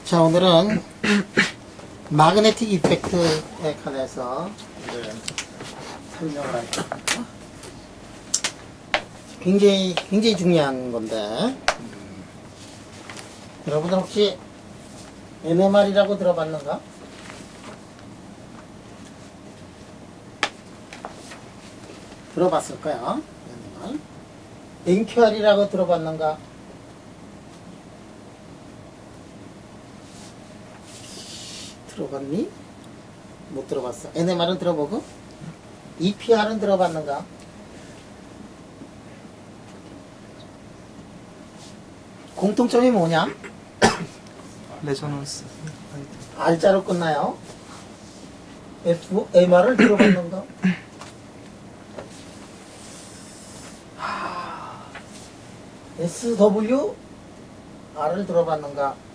자, 오늘은 마그네틱 이펙트에 관해서 이제 설명을 할 겁니다. 굉장히 중요한 건데, 여러분들 혹시 NMR이라고 들어봤는가? 들어봤을 거야. NMR. NQR이라고 들어봤는가? 들어봤니? 못 들어봤어. NMR은 들어보고? EPR은 들어봤는가? 공통점이 뭐냐? 레저넌스. R자로 끝나요. MR을 들어봤는가? SW, R을 들어봤는가?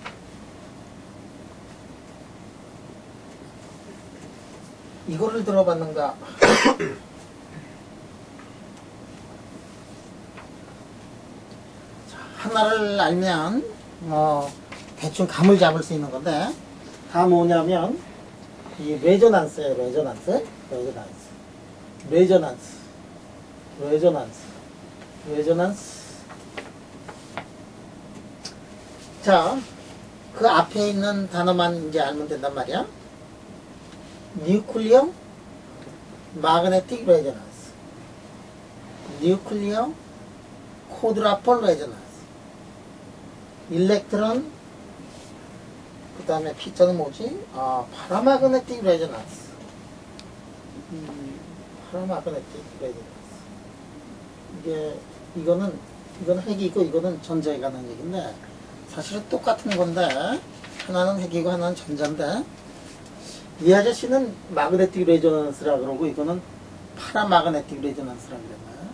이거를 들어봤는가? 자, 하나를 알면 대충 감을 잡을 수 있는 건데, 다 뭐냐면 이 레조난스예요. 레조난스. 자, 그 앞에 있는 단어만 이제 알면 된단 말이야. 뉴클리어 마그네틱 레조넌스, 뉴클리어 쿼드라폴 레조넌스, 일렉트론, 그 다음에 P자는 뭐지? 파라마그네틱 레조넌스. 파라마그네틱 레조넌스. 이거는 핵이고 이거는 전자에 관한 얘기인데, 사실은 똑같은 건데, 하나는 핵이고 하나는 전자인데, 이 아저씨는 마그네틱 레조넌스라 그러고 이거는 파라마그네틱 레조넌스라 그랬나요?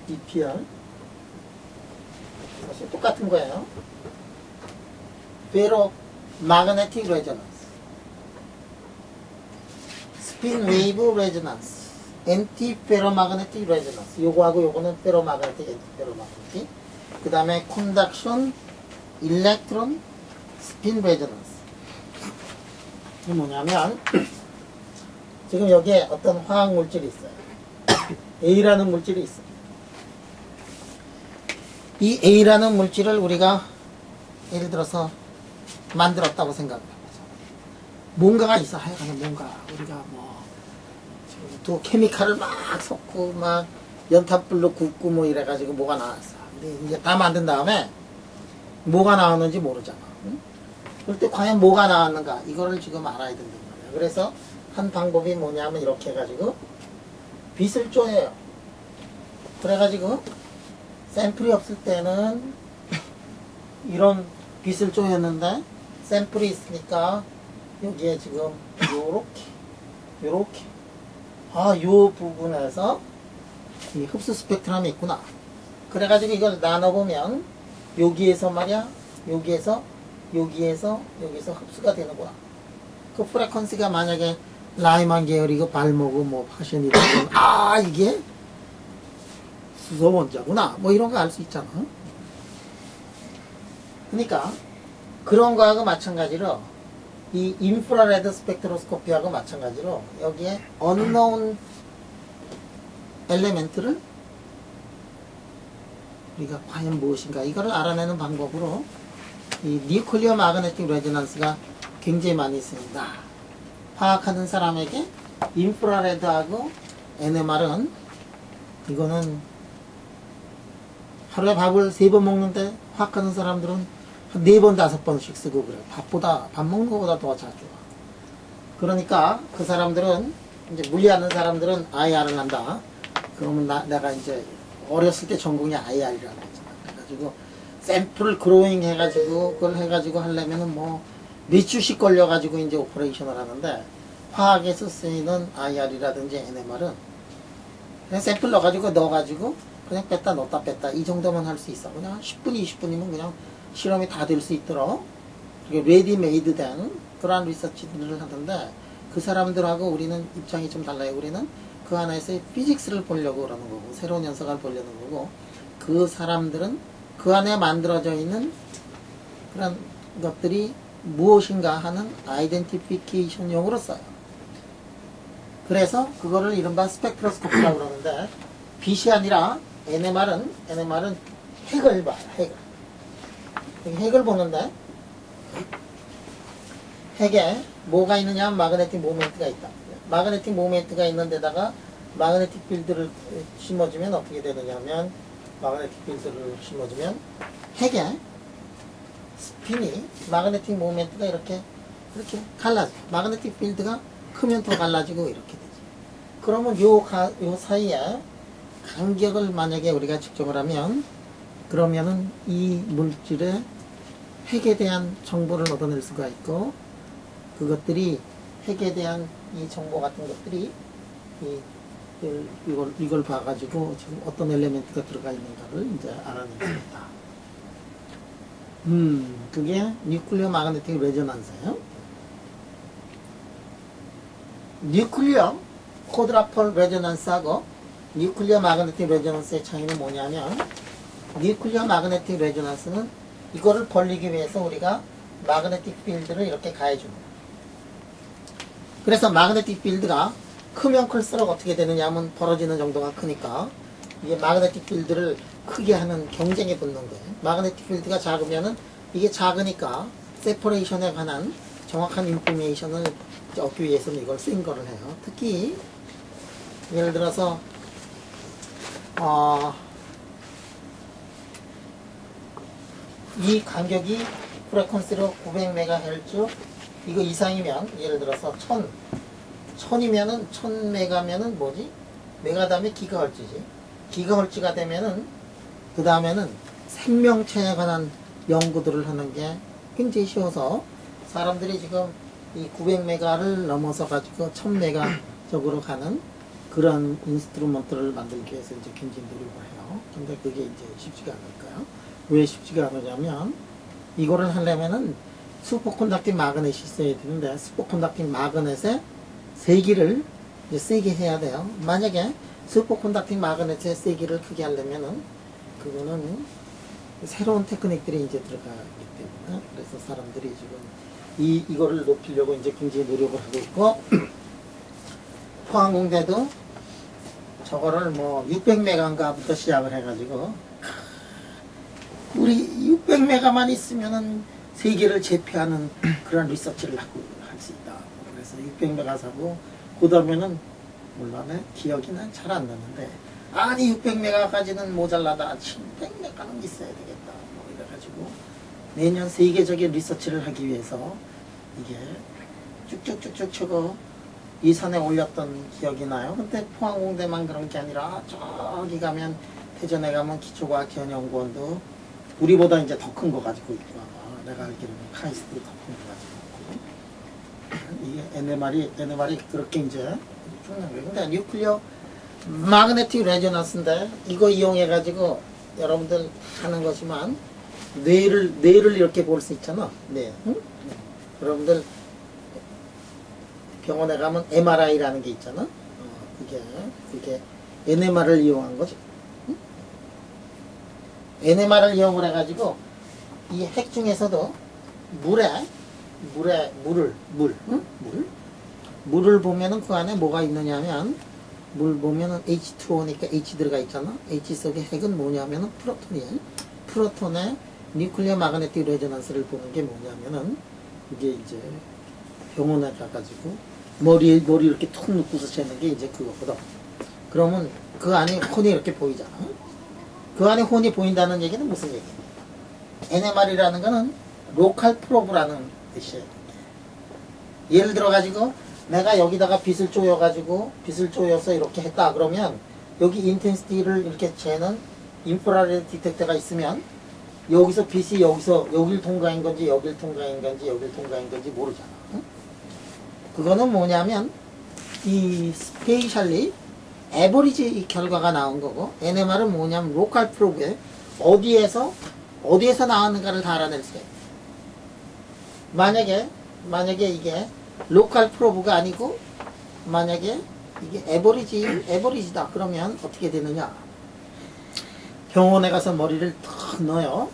EPR 사실 똑같은 거예요. 페로 마그네틱 레조넌스, 스핀 웨이브 레조넌스, 엔티 페로마그네틱 레조넌스. 요거하고 요거는 페로마그네틱, 엔티 페로마그네틱. 그 다음에 콘덕션, 일렉트론, 스핀 레조넌스. 이게 뭐냐면, 지금 여기에 어떤 화학 물질이 있어요. A라는 물질이 있어요. 이 A라는 물질을 우리가 예를 들어서 만들었다고 생각을 해보죠. 뭔가가 있어. 하여간에 뭔가 우리가 또 케미칼을 막 섞고 막 연탄불로 굽고 뭐 이래가지고 뭐가 나왔어. 근데 이제 다 만든 다음에 뭐가 나왔는지 모르잖아. 응? 그럴 때 과연 뭐가 나왔는가? 이거를 지금 알아야 된단 말이야. 그래서 한 방법이 뭐냐면 이렇게 해가지고 빛을 쪼여요. 그래가지고 샘플이 없을 때는 이런 빛을 쪼였는데 샘플이 있으니까 여기에 지금 요렇게 요 부분에서 이 흡수 스펙트럼이 있구나. 그래가지고 이걸 나눠보면 여기에서 말이야, 여기에서 흡수가 되는구나. 그 프레퀀시가 만약에 라이만 계열이고 발모고 뭐 파션이라면 이게 수소 원자구나. 뭐 이런 거 알 수 있잖아. 그러니까 그런 거하고 마찬가지로 이 인프라레드 스펙트로스코피하고 마찬가지로 여기에 unknown 엘레멘트를 우리가 과연 무엇인가 이거를 알아내는 방법으로 이 뉴클리어 마그네틱 레조넌스가 굉장히 많이 있습니다. 화학하는 사람에게 인프라레드하고 NMR은 이거는 하루에 밥을 3번 먹는데 화학하는 사람들은 한 4번, 5번씩 쓰고 그래. 밥 먹는 것보다 더 자주. 그러니까 그 사람들은 이제 물리하는 사람들은 IR을 한다. 그러면 내가 이제 어렸을 때 전공이 IR이라고 했잖아. 그래가지고 샘플 그로잉 해가지고 그걸 해가지고 하려면은 뭐 몇 주씩 걸려가지고 이제 오퍼레이션을 하는데 화학에서 쓰이는 IR이라든지 NMR은 그냥 샘플 넣어가지고 그냥 뺐다 넣었다 뺐다 이 정도만 할 수 있어. 그냥 10분, 20분이면 그냥 실험이 다 될 수 있도록 레디메이드 된 그러한 리서치들을 하던데 그 사람들하고 우리는 입장이 좀 달라요. 우리는 그 안에서의 피직스를 보려고 그러는 거고 새로운 연석을 보려는 거고 그 사람들은 그 안에 만들어져 있는 그런 것들이 무엇인가 하는 아이덴티피케이션용으로 써요. 그래서 그거를 이른바 스펙트로스코피라고 그러는데, 빛이 아니라 NMR은 핵을 봐요. 핵을 보는데, 핵에 뭐가 있느냐 하면 마그네틱 모멘트가 있다. 마그네틱 모멘트가 있는 데다가 마그네틱 필드를 심어주면 어떻게 되느냐 하면, 마그네틱 필드를 심어주면 핵에 스핀이 마그네틱 모멘트가 이렇게 갈라져. 마그네틱 필드가 크면 더 갈라지고 이렇게 되지. 그러면 요 사이에 간격을 만약에 우리가 측정을 하면, 그러면은 이 물질의 핵에 대한 정보를 얻어낼 수가 있고, 그것들이 핵에 대한 이 정보 같은 것들이 이걸 봐가지고 지금 어떤 엘리멘트가 들어가 있는가를 이제 알아낼 수 있다. 그게 뉴클리어 마그네틱 레저넌스예요. 뉴클리어 쿼드라폴 레저넌스하고 뉴클리어 마그네틱 레저넌스의 차이는 뭐냐면, 뉴클리어 마그네틱 레저넌스는 이거를 벌리기 위해서 우리가 마그네틱 필드를 이렇게 가해주는 거예요. 그래서 마그네틱 필드가 크면 클수록 어떻게 되느냐 하면 벌어지는 정도가 크니까 이게 마그네틱 필드를 크게 하는 경쟁에 붙는 거예요. 마그네틱 필드가 작으면은 이게 작으니까 세퍼레이션에 관한 정확한 인포메이션을 얻기 위해서는 이걸 쓴 거를 해요. 특히 예를 들어서 이 간격이 프레퀀시로 900MHz 이거 이상이면, 예를 들어서 1000이면은 1000메가면은 뭐지? 메가 다음에 기가헐츠지. 기가헐츠가 되면은 그 다음에는 생명체에 관한 연구들을 하는 게 굉장히 쉬워서 사람들이 지금 이 900메가를 넘어서 가지고 1000메가 쪽으로 가는 그런 인스트루먼트를 만들기 위해서 이제 굉장히 노력을 해요. 근데 그게 이제 쉽지가 않을까요? 왜 쉽지가 않으냐면, 이거를 하려면은 슈퍼컨덕팅 마그넷이 있어야 되는데, 슈퍼컨덕팅 마그넷의 세기를 이제 세게 해야 돼요. 만약에 슈퍼컨덕팅 마그넷의 세기를 크게 하려면은 그거는 새로운 테크닉들이 이제 들어가기 때문에, 그래서 사람들이 지금 이거를 높이려고 이제 굉장히 노력을 하고 있고, 포항공대도 저거를 뭐 600메가인가부터 시작을 해가지고, 우리 600메가만 있으면은 세계를 제패하는 그런 리서치를 하고 할 수 있다. 그래서 600메가 사고, 그 다음에는 물론 기억이 난 잘 안 나는데, 아니 600메가까지는 모자라다, 700메가는 있어야 되겠다, 뭐 이래가지고 내년 세계적인 리서치를 하기 위해서 이게 쭉쭉쭉쭉 쳐고 이 산에 올렸던 기억이 나요. 근데 포항공대만 그런 게 아니라 저기 가면, 대전에 가면 기초과학기원연구원도 우리보다 이제 더 큰 거 가지고 있고, 내가 알기로는 카이스트도 더 큰 거 가지고 있고, 이게 NMR이 그렇게 이제 중요한 거예요. 근데 뉴클리어 마그네틱 레저넌스인데, 이거 이용해가지고 여러분들 하는 것이만, 뇌를 이렇게 볼 수 있잖아. 네. 응? 여러분들 병원에 가면 MRI라는 게 있잖아. 그게 NMR을 이용한 거지. 응? NMR을 이용을 해가지고 이 핵 중에서도 물을 보면은 그 안에 뭐가 있느냐면, 물 보면은 H2O니까 H 들어가 있잖아. H 속의 핵은 뭐냐면은 프로톤이에요. 프로톤의 뉴클리어 마그네틱 레저넌스를 보는 게 뭐냐면은, 이게 이제 병원에 가가지고 머리 이렇게 툭 놓고서 재는 게 이제 그거거든. 그러면 그 안에 혼이 이렇게 보이잖아. 그 안에 혼이 보인다는 얘기는 무슨 얘기야? NMR이라는 거는 로컬 프로브라는 뜻이에요. 예를 들어 가지고 내가 여기다가 빛을 쪼여서 이렇게 했다 그러면, 여기 인텐시티를 이렇게 재는 인프라레드 디텍터가 있으면 여기서 빛이 여길 통과한 건지 여길 통과한 건지 모르잖아. 응? 그거는 뭐냐면 이 스페이셜리 에버리지 결과가 나온 거고, NMR은 뭐냐면 로컬 프로브에 어디에서 나왔는가를 다 알아낼 수가 있어요. 만약에 이게 로컬 프로브가 아니고, 만약에 이게 에버리지다 그러면 어떻게 되느냐? 병원에 가서 머리를 탁 넣어요.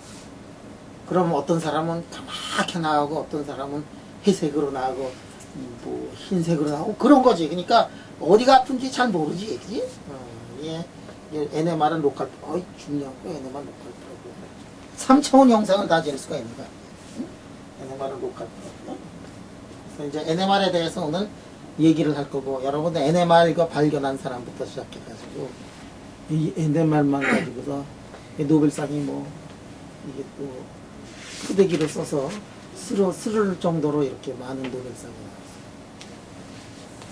그럼 어떤 사람은 까맣게 나오고 어떤 사람은 회색으로 나오고 뭐 흰색으로 나오고 그런 거지. 그러니까 어디가 아픈지 잘 모르지, 그지? 예. NMR은 로컬, 중요한 거 NMR 로컬 프로그램. 3차원 영상을 다 잴 수가 있는 거야. 응? NMR은 로컬 프로그램. 그래서 이제 NMR에 대해서 오늘 얘기를 할 거고, 여러분들 NMR 이거 발견한 사람부터 시작해가지고, 이 NMR만 가지고서 노벨상이 뭐, 이게 또, 푸대기를 써서 쓸을 정도로 이렇게 많은 노벨상이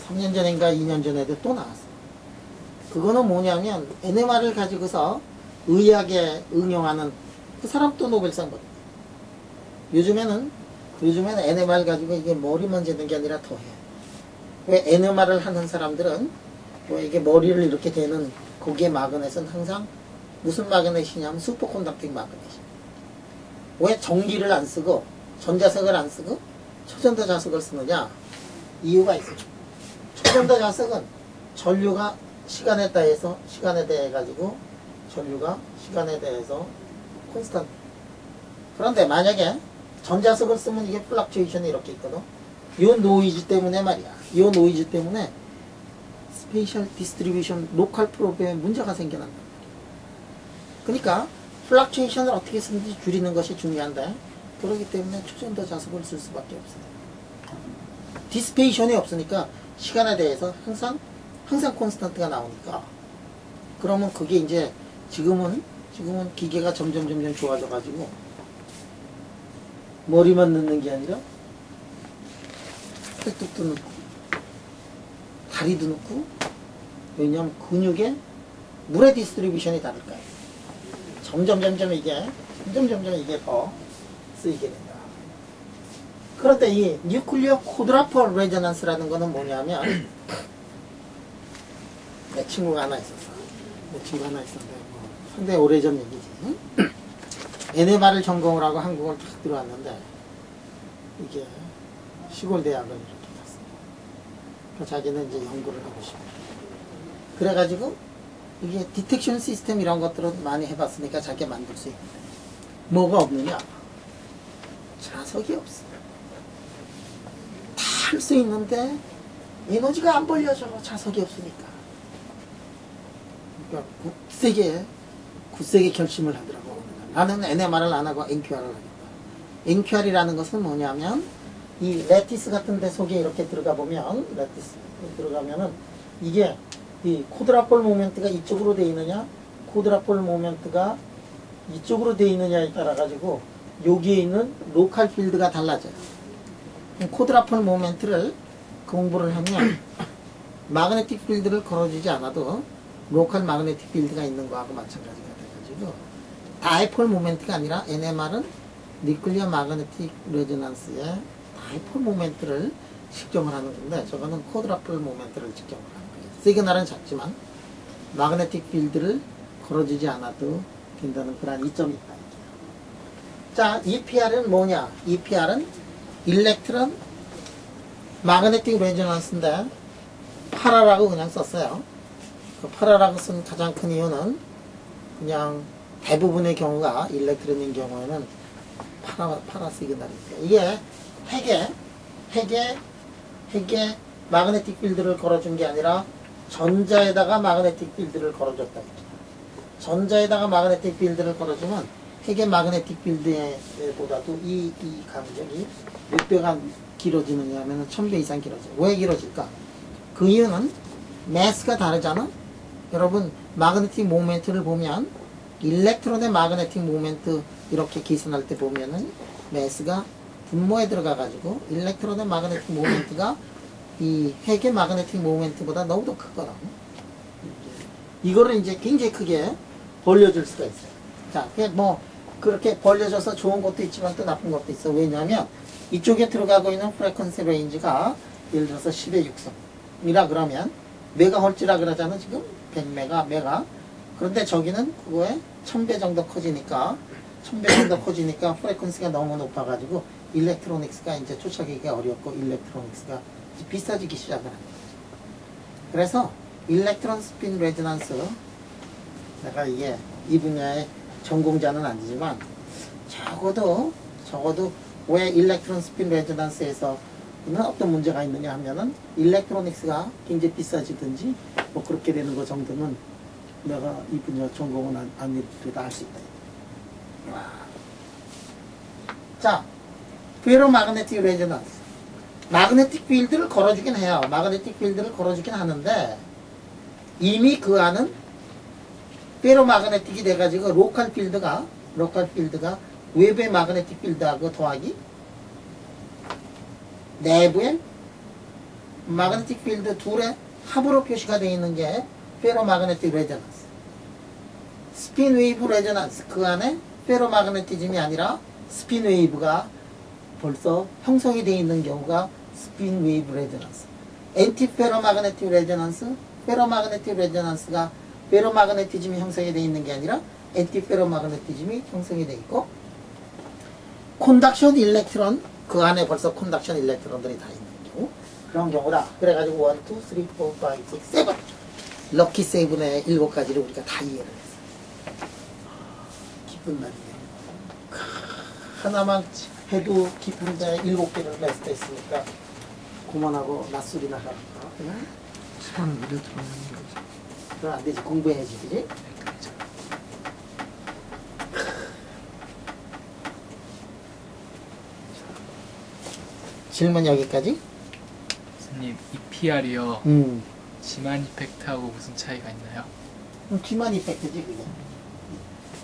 나왔어요. 3년 전인가 2년 전에도 또 나왔어요. 그거는 뭐냐면 NMR을 가지고서 의학에 응용하는 그 사람 또 노벨상 받아요. 요즘에는 NMR 가지고 이게 머리만 재는 게 아니라 더해. 왜 NMR을 하는 사람들은 왜 이게 머리를 이렇게 대는 거기에 마그넷은 항상 무슨 마그넷이냐면 슈퍼콘덕팅 마그넷. 왜 전기를 안 쓰고 전자석을 안 쓰고 초전도 자석을 쓰느냐? 이유가 있어요. 초전도 자석은 전류가 시간에 대해 가지고 전류가 시간에 대해서 콘스턴트. 그런데 만약에 전자석을 쓰면 이게 플럭추에이션이 이렇게 있거든. 이 노이즈 때문에 말이야. 이 노이즈 때문에 스페이셜 디스트리뷰션 로컬 프로브에 문제가 생겨난다. 그러니까 플럭추에이션을 어떻게 쓰는지 줄이는 것이 중요한데 그렇기 때문에 초전도 자석을 쓸 수밖에 없어요. 디스페이션이 없으니까 시간에 대해서 항상 콘스턴트가 나오니까 그러면 그게 이제 지금은 기계가 점점 좋아져 가지고 머리만 넣는 게 아니라 팔뚝도 넣고 다리도 넣고 왜냐하면 근육에 물의 디스트리뷰션이 다를까요? 점점 이게 더 쓰이게 된다. 그런데 이 뉴클리어 쿼드라폴 레저넌스라는 거는 뭐냐면 내 친구가 하나 있었는데 뭐 상당히 오래전 얘기지. NMR을 전공을 하고 한국을 탁 들어왔는데 이게 시골 대학을 이렇게 갔어. 그러니까 자기는 이제 연구를 하고 싶어. 그래가지고 이게 디텍션 시스템 이런 것들은 많이 해봤으니까 자기가 만들 수 있는데 뭐가 없느냐? 자석이 없어. 다 할 수 있는데 에너지가 안 벌려져. 자석이 없으니까. 그러니까 굳세게 결심을 하더라고. 나는 NMR을 안 하고 NQR을 하겠다. NQR이라는 것은 뭐냐면 이 레티스 같은 데 속에 이렇게 들어가 보면 레티스 들어가면은 이게 이 쿼드라폴 모멘트가 이쪽으로 돼 있느냐 쿼드라폴 모멘트가 이쪽으로 돼 있느냐에 따라 가지고 여기에 있는 로컬 필드가 달라져요. 쿼드라폴 모멘트를 공부를 하면 마그네틱 필드를 걸어주지 않아도 로컬 마그네틱 필드가 있는 거하고 마찬가지가 돼가지고 다이폴 모멘트가 아니라 NMR은 뉴클리어 마그네틱 레저넌스의 다이폴 모멘트를 측정을 하는 건데 저거는 쿼드라폴 모멘트를 측정을 하는 거예요. 시그널은 작지만 마그네틱 필드를 걸어주지 않아도 된다는 그런 이점이 있다. 자, EPR은 뭐냐? EPR은 일렉트론 마그네틱 레저넌스인데 파라라고 그냥 썼어요. 그 파라라고 쓴 가장 큰 이유는 그냥 대부분의 경우가 일렉트론인 경우에는 파라 시그널이에요. 이게 핵에 마그네틱 필드를 걸어준 게 아니라 전자에다가 마그네틱 필드를 걸어줬다. 전자에다가 마그네틱 필드를 걸어주면 핵의 마그네틱 필드보다도 이 간격이 몇 배가 길어지느냐 하면 1000배 이상 길어져요. 왜 길어질까? 그 이유는 매스가 다르잖아? 여러분 마그네틱 모멘트를 보면 일렉트론의 마그네틱 모멘트 이렇게 계산할 때 보면은 매스가 분모에 들어가 가지고 일렉트론의 마그네틱 모멘트가 이 핵의 마그네틱 모멘트보다 너무도 크거든. 이거를 이제 굉장히 크게 벌려줄 수가 있어요. 자, 뭐 그렇게 벌려져서 좋은 것도 있지만 또 나쁜 것도 있어. 왜냐하면 이쪽에 들어가고 있는 프레퀀시 레인지가 예를 들어서 10의 6성이라 그러면 메가헐츠라 그러잖아. 지금 100메가 메가. 그런데 저기는 그거에 1000배 정도 커지니까 프레퀀시가 너무 높아가지고 일렉트로닉스가 이제 쫓아가기가 어렵고 일렉트로닉스가 비싸지기 시작을 합니다. 그래서 일렉트론 스핀 레저넌스 내가 이게 이 분야의 전공자는 아니지만 적어도 왜 일렉트론 스핀 레저넌스에서 어떤 문제가 있느냐 하면은 일렉트로닉스가 굉장히 비싸지든지 뭐 그렇게 되는 거 정도는 내가 이 분야 전공은 아니더라도 알 수 있다. 와. 자, 페로마그네틱 레저넌스. 마그네틱 필드를 걸어주긴 해요. 마그네틱 필드를 걸어주긴 하는데 이미 그 안은 페로마그네틱이 돼가지고 로컬 필드가 외부의 마그네틱 필드하고 더하기 내부의 마그네틱 필드 둘의 합으로 표시가 되어 있는 게 페로마그네틱 레저넌스. 스핀 웨이브 레저넌스. 그 안에 페로마그네티즘이 아니라 스핀 웨이브가 벌써 형성이 되어 있는 경우가 스핀 웨이브 레저넌스. 엔티 페로마그네틱 레저넌스. 페로마그네틱 레저넌스가 페로마그네티즘이 형성이 되어 있는 게 아니라 엔티 페로마그네티즘이 형성이 되어 있고, 콘덕션 일렉트론, 그 안에 벌써 콘덕션 일렉트론들이 다 있는 경우, 그런 경우다. 그래가지고 1, 2, 3, 4, 5, 6, 7 럭키 세븐의 7가지를 우리가 다 이해를 했어요. 기쁜 날이네요. 하나만 해도 기쁜데 7개를 낼 수도 있으니까 그만하고 낮술이나 하라. 응? 시간은 이래 들어가는 거지. 그럼 안 되지. 공부해야지, 그지? 질문 여기까지? 선생님, EPR이요. 지만 이펙트하고 무슨 차이가 있나요? 지만 이펙트지, 그게.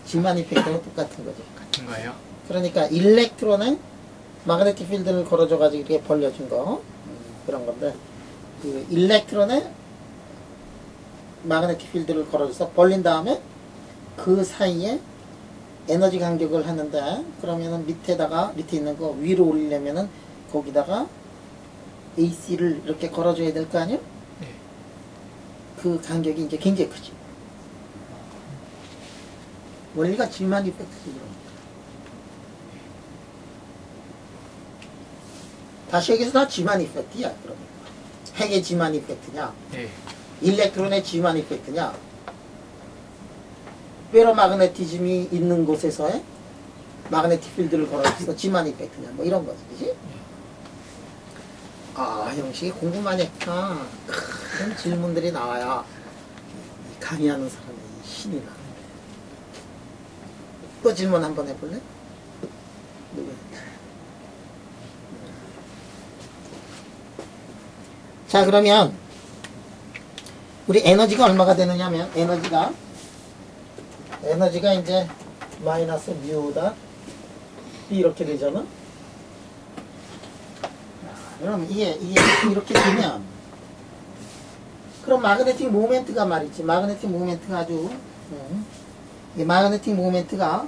지만 이펙트는 똑같은 거죠. 같은 거예요? 그러니까 일렉트론에 마그네틱 필드를 걸어줘가지고 이렇게 벌려준 거, 그런 건데, 그 일렉트론에 마그네틱 필드를 걸어줘서 벌린 다음에 그 사이에 에너지 간격을 하는데, 그러면은 밑에 있는 거 위로 올리려면은 거기다가 AC를 이렇게 걸어줘야 될 거 아니에요? 네. 그 간격이 이제 굉장히 크지. 원리가 G만 이펙트지, 그럼. 다시 여기서 다 G만 이펙트야, 그러면. 핵의 G만 이펙트냐? 네. 일렉트론의 G만 이펙트냐? 페로마그네티즘이 있는 곳에서의 마그네틱 필드를 걸어줘서 G만 이펙트냐? 뭐 이런 거지, 그지? 아, 형식이 공부 많이 했구나. 그런 질문들이 나와야 이 강의하는 사람의 신이 나. 또 질문 한번 해볼래? 누구? 자, 그러면 우리 에너지가 얼마가 되느냐면 에너지가 이제 마이너스 뮤다 B 이렇게 되잖아. 그럼 이게 이렇게 되면, 그럼 마그네틱 모멘트가 말이지. 마그네틱 모멘트가 아주, 이 마그네틱 모멘트가,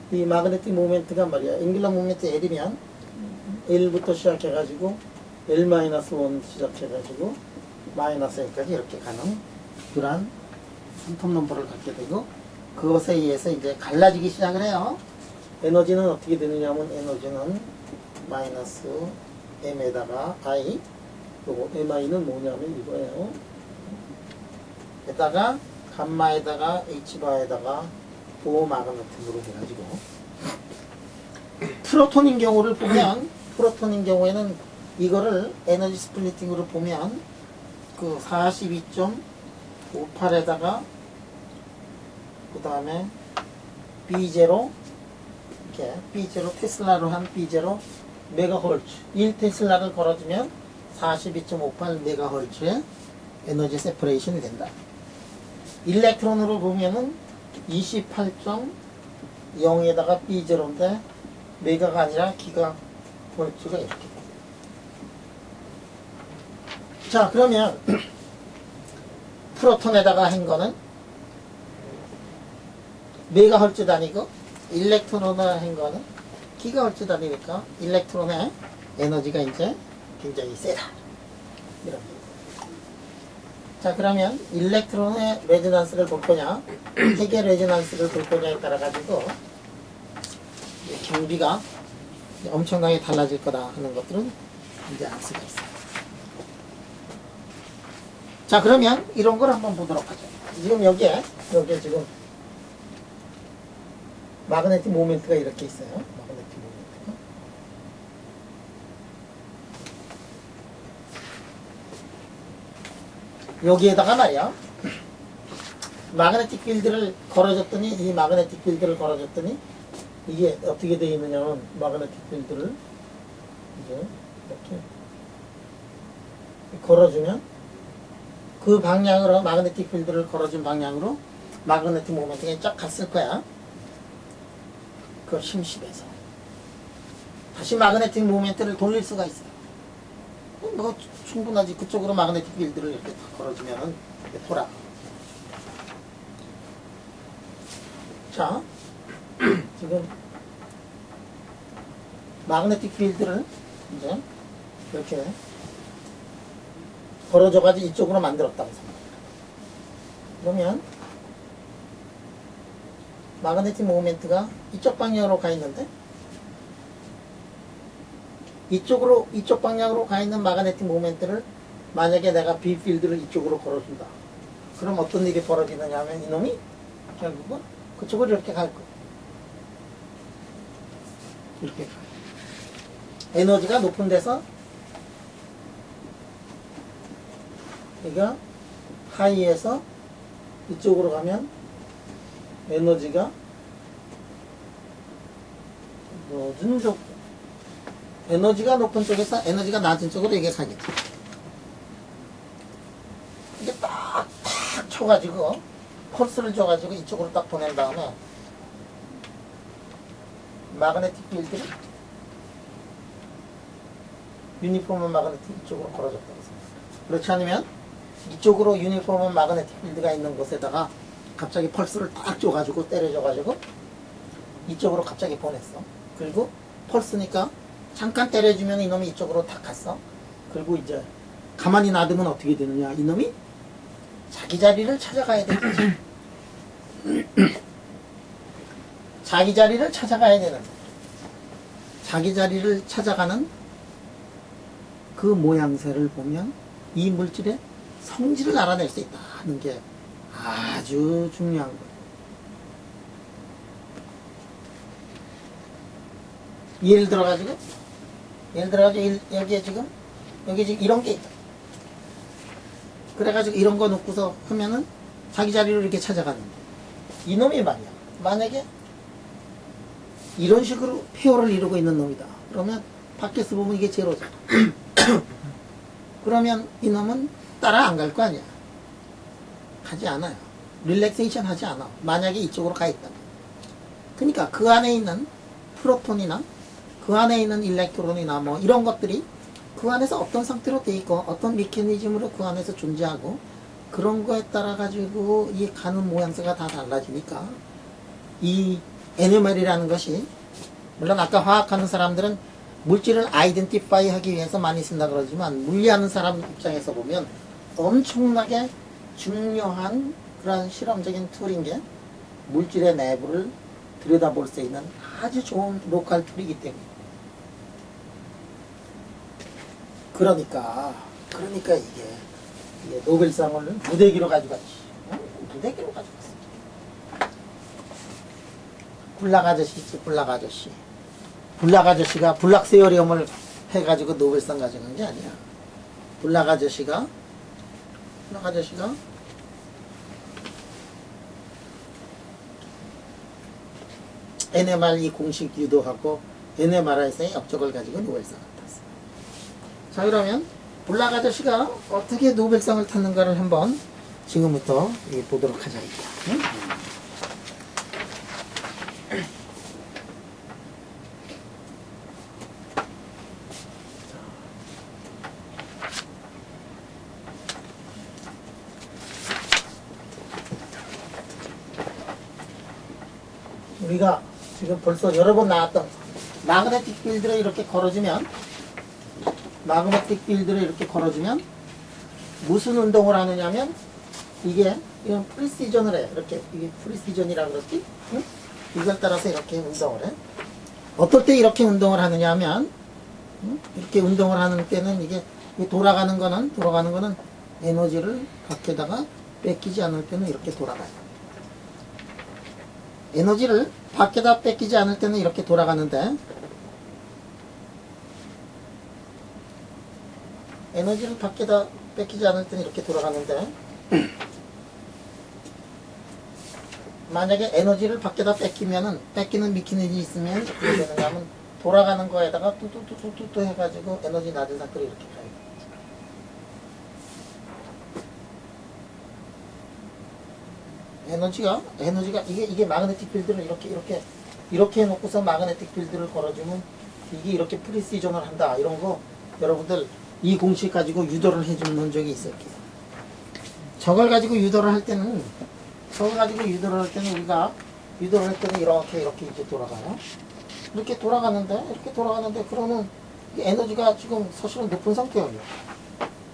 이 마그네틱 모멘트가 말이야. 앵귤러 모멘트 L이면, L부터 시작해가지고, L-1 시작해가지고, 마이너스 L까지 이렇게 가는, 그런 텀 넘버를 갖게 되고, 그것에 의해서 이제 갈라지기 시작을 해요. 에너지는 어떻게 되느냐면, 에너지는 마이너스 m에다가 i, 요거 mi는 뭐냐면 이거예요. 에다가 감마에다가 h바에다가 보호마그네틱으로 해가지고, 프로톤인 경우를 보면, 프로톤인 경우에는 이거를 에너지 스플리팅으로 보면 그 42.58에다가 그 다음에 B0 이렇게 B0 테슬라로 한 B0 메가홀츠 1테슬라를 걸어주면 42.58 메가홀츠의 에너지 세퍼레이션이 된다. 일렉트론으로 보면은 28.0에다가 B0인데 메가가 아니라 기가홀츠가 이렇게 됩니다. 자, 그러면 프로톤에다가 한 거는 메가홀츠 단위고 일렉트론으로 한 거는 기가홀츠 단위니까 일렉트론의 에너지가 이제 굉장히 세다. 이런 거예요. 자, 그러면 일렉트론의 레저넌스를 볼 거냐, 핵의 레저넌스를 볼 거냐에 따라 가지고 경비가 엄청나게 달라질 거다 하는 것들은 이제 알 수가 있어요. 자, 그러면 이런 걸 한번 보도록 하죠. 지금 여기에 지금 마그네틱 모멘트가 이렇게 있어요. 마그네틱 모멘트가. 여기에다가 말이야. 마그네틱 필드를 걸어줬더니, 이 마그네틱 필드를 걸어줬더니, 이게 어떻게 되어 있느냐면, 마그네틱 필드를 이제 이렇게 걸어주면, 그 방향으로, 마그네틱 필드를 걸어준 방향으로 마그네틱 모멘트가 쫙 갔을 거야. 그걸 심심해서. 다시 마그네틱 모멘트를 돌릴 수가 있어요. 뭐 충분하지. 그쪽으로 마그네틱 필드를 이렇게 딱 걸어주면은 이렇게 돌아가. 자, 지금 마그네틱 필드를 이제 이렇게 걸어줘가지고 이쪽으로 만들었다고 생각해요. 그러면 마그네틱 모멘트가 이쪽 방향으로 가 있는데 이쪽 방향으로 가 있는 마그네틱 모멘트를 만약에 내가 B 필드를 이쪽으로 걸어준다. 그럼 어떤 일이 벌어지느냐 하면 이놈이 결국은 그쪽으로 이렇게 갈 거예요. 이렇게 가요. 에너지가 높은 데서 그러니까 하이에서 이쪽으로 가면 에너지가 낮은 쪽, 에너지가 높은 쪽에서 에너지가 낮은 쪽으로 이게 가겠죠. 이게 딱 쳐가지고 펄스를 줘가지고 이쪽으로 딱 보낸 다음에 마그네틱 필드를 유니폼한 마그네틱 이쪽으로 걸어줬다고 생각해요. 그렇지 않으면 이쪽으로 유니폼한 마그네틱 필드가 있는 곳에다가 갑자기 펄스를 딱 줘가지고 때려줘가지고 이쪽으로 갑자기 보냈어. 그리고 펄스니까 잠깐 때려주면 이놈이 이쪽으로 딱 갔어. 그리고 이제 가만히 놔두면 어떻게 되느냐. 이놈이 자기 자리를 찾아가야 되겠지. 자기 자리를 찾아가야 되는, 자기 자리를 찾아가는 그 모양새를 보면 이 물질의 성질을 알아낼 수 있다는 게 아주 중요한 거예요. 예를 들어가지고 여기에 지금 이런 게 있다. 그래가지고 이런 거 놓고서 하면은 자기 자리로 이렇게 찾아가는데 이놈이 말이야. 만약에 이런 식으로 페어를 이루고 있는 놈이다. 그러면 밖에서 보면 이게 제로잖아. 그러면 이놈은 따라 안 갈 거 아니야. 가지 않아요. 릴렉세이션 하지 않아. 만약에 이쪽으로 가 있다. 그러니까 그 안에 있는 프로톤이나 그 안에 있는 일렉트론이나 뭐 이런 것들이 그 안에서 어떤 상태로 돼 있고 어떤 메커니즘으로 그 안에서 존재하고 그런 거에 따라 가지고 이 가는 모양새가 다 달라지니까 이 NMR이라는 것이 물론 아까 화학하는 사람들은 물질을 아이덴티파이 하기 위해서 많이 쓴다 그러지만 물리하는 사람 입장에서 보면 엄청나게 중요한 그런 실험적인 툴인 게 물질의 내부를 들여다볼 수 있는 아주 좋은 로컬 툴이기 때문에 그러니까 이게 노벨상을 무대기로 가져갔지. 응? 무대기로 가져갔어. 불락 아저씨 있지, 불락 아저씨. 불락 아저씨가 불락 세어리엄을 해가지고 노벨상 가져간 게 아니야. 불락 아저씨가 NMR 공식 유도하고 NMR에서의 업적을 가지고 노벨상을 탔어. 자, 그러면 불락 아저씨가 어떻게 노벨상을 탔는가를 한번 지금부터 보도록 하자. 응? 우리가 지금 벌써 여러 번 나왔던 마그네틱 필드를 이렇게 걸어주면 무슨 운동을 하느냐면 이건 프리시전을 해. 이렇게 이게 프리시전이라고 그랬지? 응? 이걸 따라서 이렇게 운동을 해. 어떨 때 이렇게 운동을 하느냐 하면 응? 이렇게 운동을 하는 때는 이게 돌아가는 거는 에너지를 밖에다가 뺏기지 않을 때는 이렇게 돌아가요. 에너지를 밖에다 뺏기지 않을 때는 이렇게 돌아가는데, 에너지를 밖에다 뺏기지 않을 때는 이렇게 돌아가는데, 만약에 에너지를 밖에다 뺏기면은, 뺏기는 미키니즘이 있으면 어떻게 되느냐 하면, 돌아가는 거에다가 뚜뚜뚜뚜뚜 해가지고 에너지 낮은 사건이 이렇게 가요. 에너지가 이게 마그네틱 필드를 이렇게 해놓고서 마그네틱 필드를 걸어주면 이게 이렇게 프리시전을 한다. 이런 거 여러분들 이 공식 가지고 유도를 해주는 적이 있을 거예요. 저걸 가지고 유도를 할 때는 우리가 유도를 할 때는 이렇게 이제 돌아가요. 이렇게 돌아가는데 그러면 이 에너지가 지금 사실은 높은 상태예요.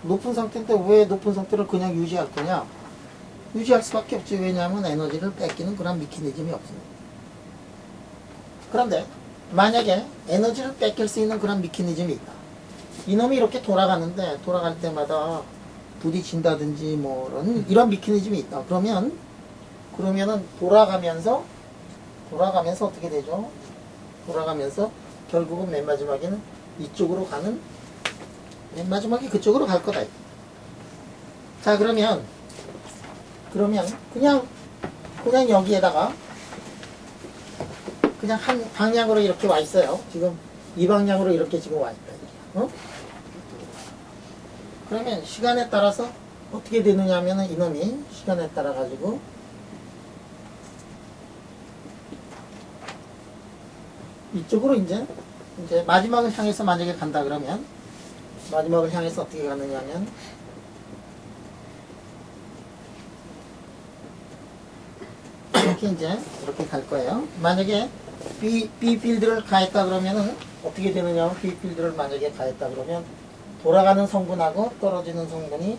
높은 상태인데 왜 높은 상태를 그냥 유지할 거냐? 유지할 수밖에 없지. 왜냐하면 에너지를 뺏기는 그런 미키니즘이 없습니다. 그런데 만약에 에너지를 뺏길 수 있는 그런 미키니즘이 있다. 이놈이 이렇게 돌아가는데 돌아갈 때마다 부딪힌다든지 뭐 이런 미키니즘이 있다. 그러면은 돌아가면서 어떻게 되죠? 돌아가면서 결국은 맨 마지막에는 이쪽으로 가는, 맨 마지막에 그쪽으로 갈 거다. 자, 그러면 그냥 여기에다가 그냥 한 방향으로 이렇게 와 있어요. 지금 이 방향으로 이렇게 지금 와 있다. 어? 그러면 시간에 따라서 어떻게 되느냐 하면은 이놈이 시간에 따라 가지고 이쪽으로 이제 마지막을 향해서 만약에 간다 그러면 마지막을 향해서 어떻게 가느냐 하면 이렇게 갈 거예요. 만약에 B 필드를 가했다 그러면은 어떻게 되느냐 하면 B 필드를 만약에 가했다 그러면 돌아가는 성분하고 떨어지는 성분이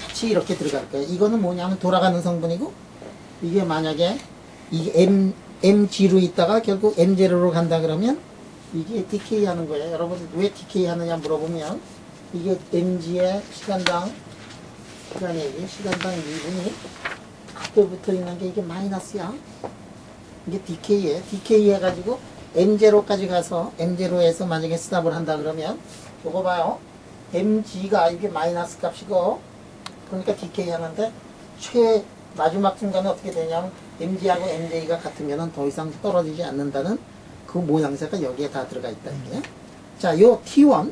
같이 이렇게 들어갈 거예요. 이거는 뭐냐면 돌아가는 성분이고, 이게 만약에 이게 MG로 있다가 결국 M0로 간다 그러면 이게 디케이 하는 거예요. 여러분 왜 디케이 하느냐 물어보면 이게 MG의 시간당 2분이 앞에 붙어 있는 게 이게 마이너스야. 이게 디케이에 디케이 해가지고 M0까지 가서 M0에서 만약에 스탑을 한다 그러면 요거 봐요. MG가 이게 마이너스 값이고, 그러니까 디케이 하는데 마지막 순간에 어떻게 되냐면 MG하고 MJ가 같으면 더 이상 떨어지지 않는다는 그 모양새가 여기에 다 들어가 있다 이게. 자, 요 T1,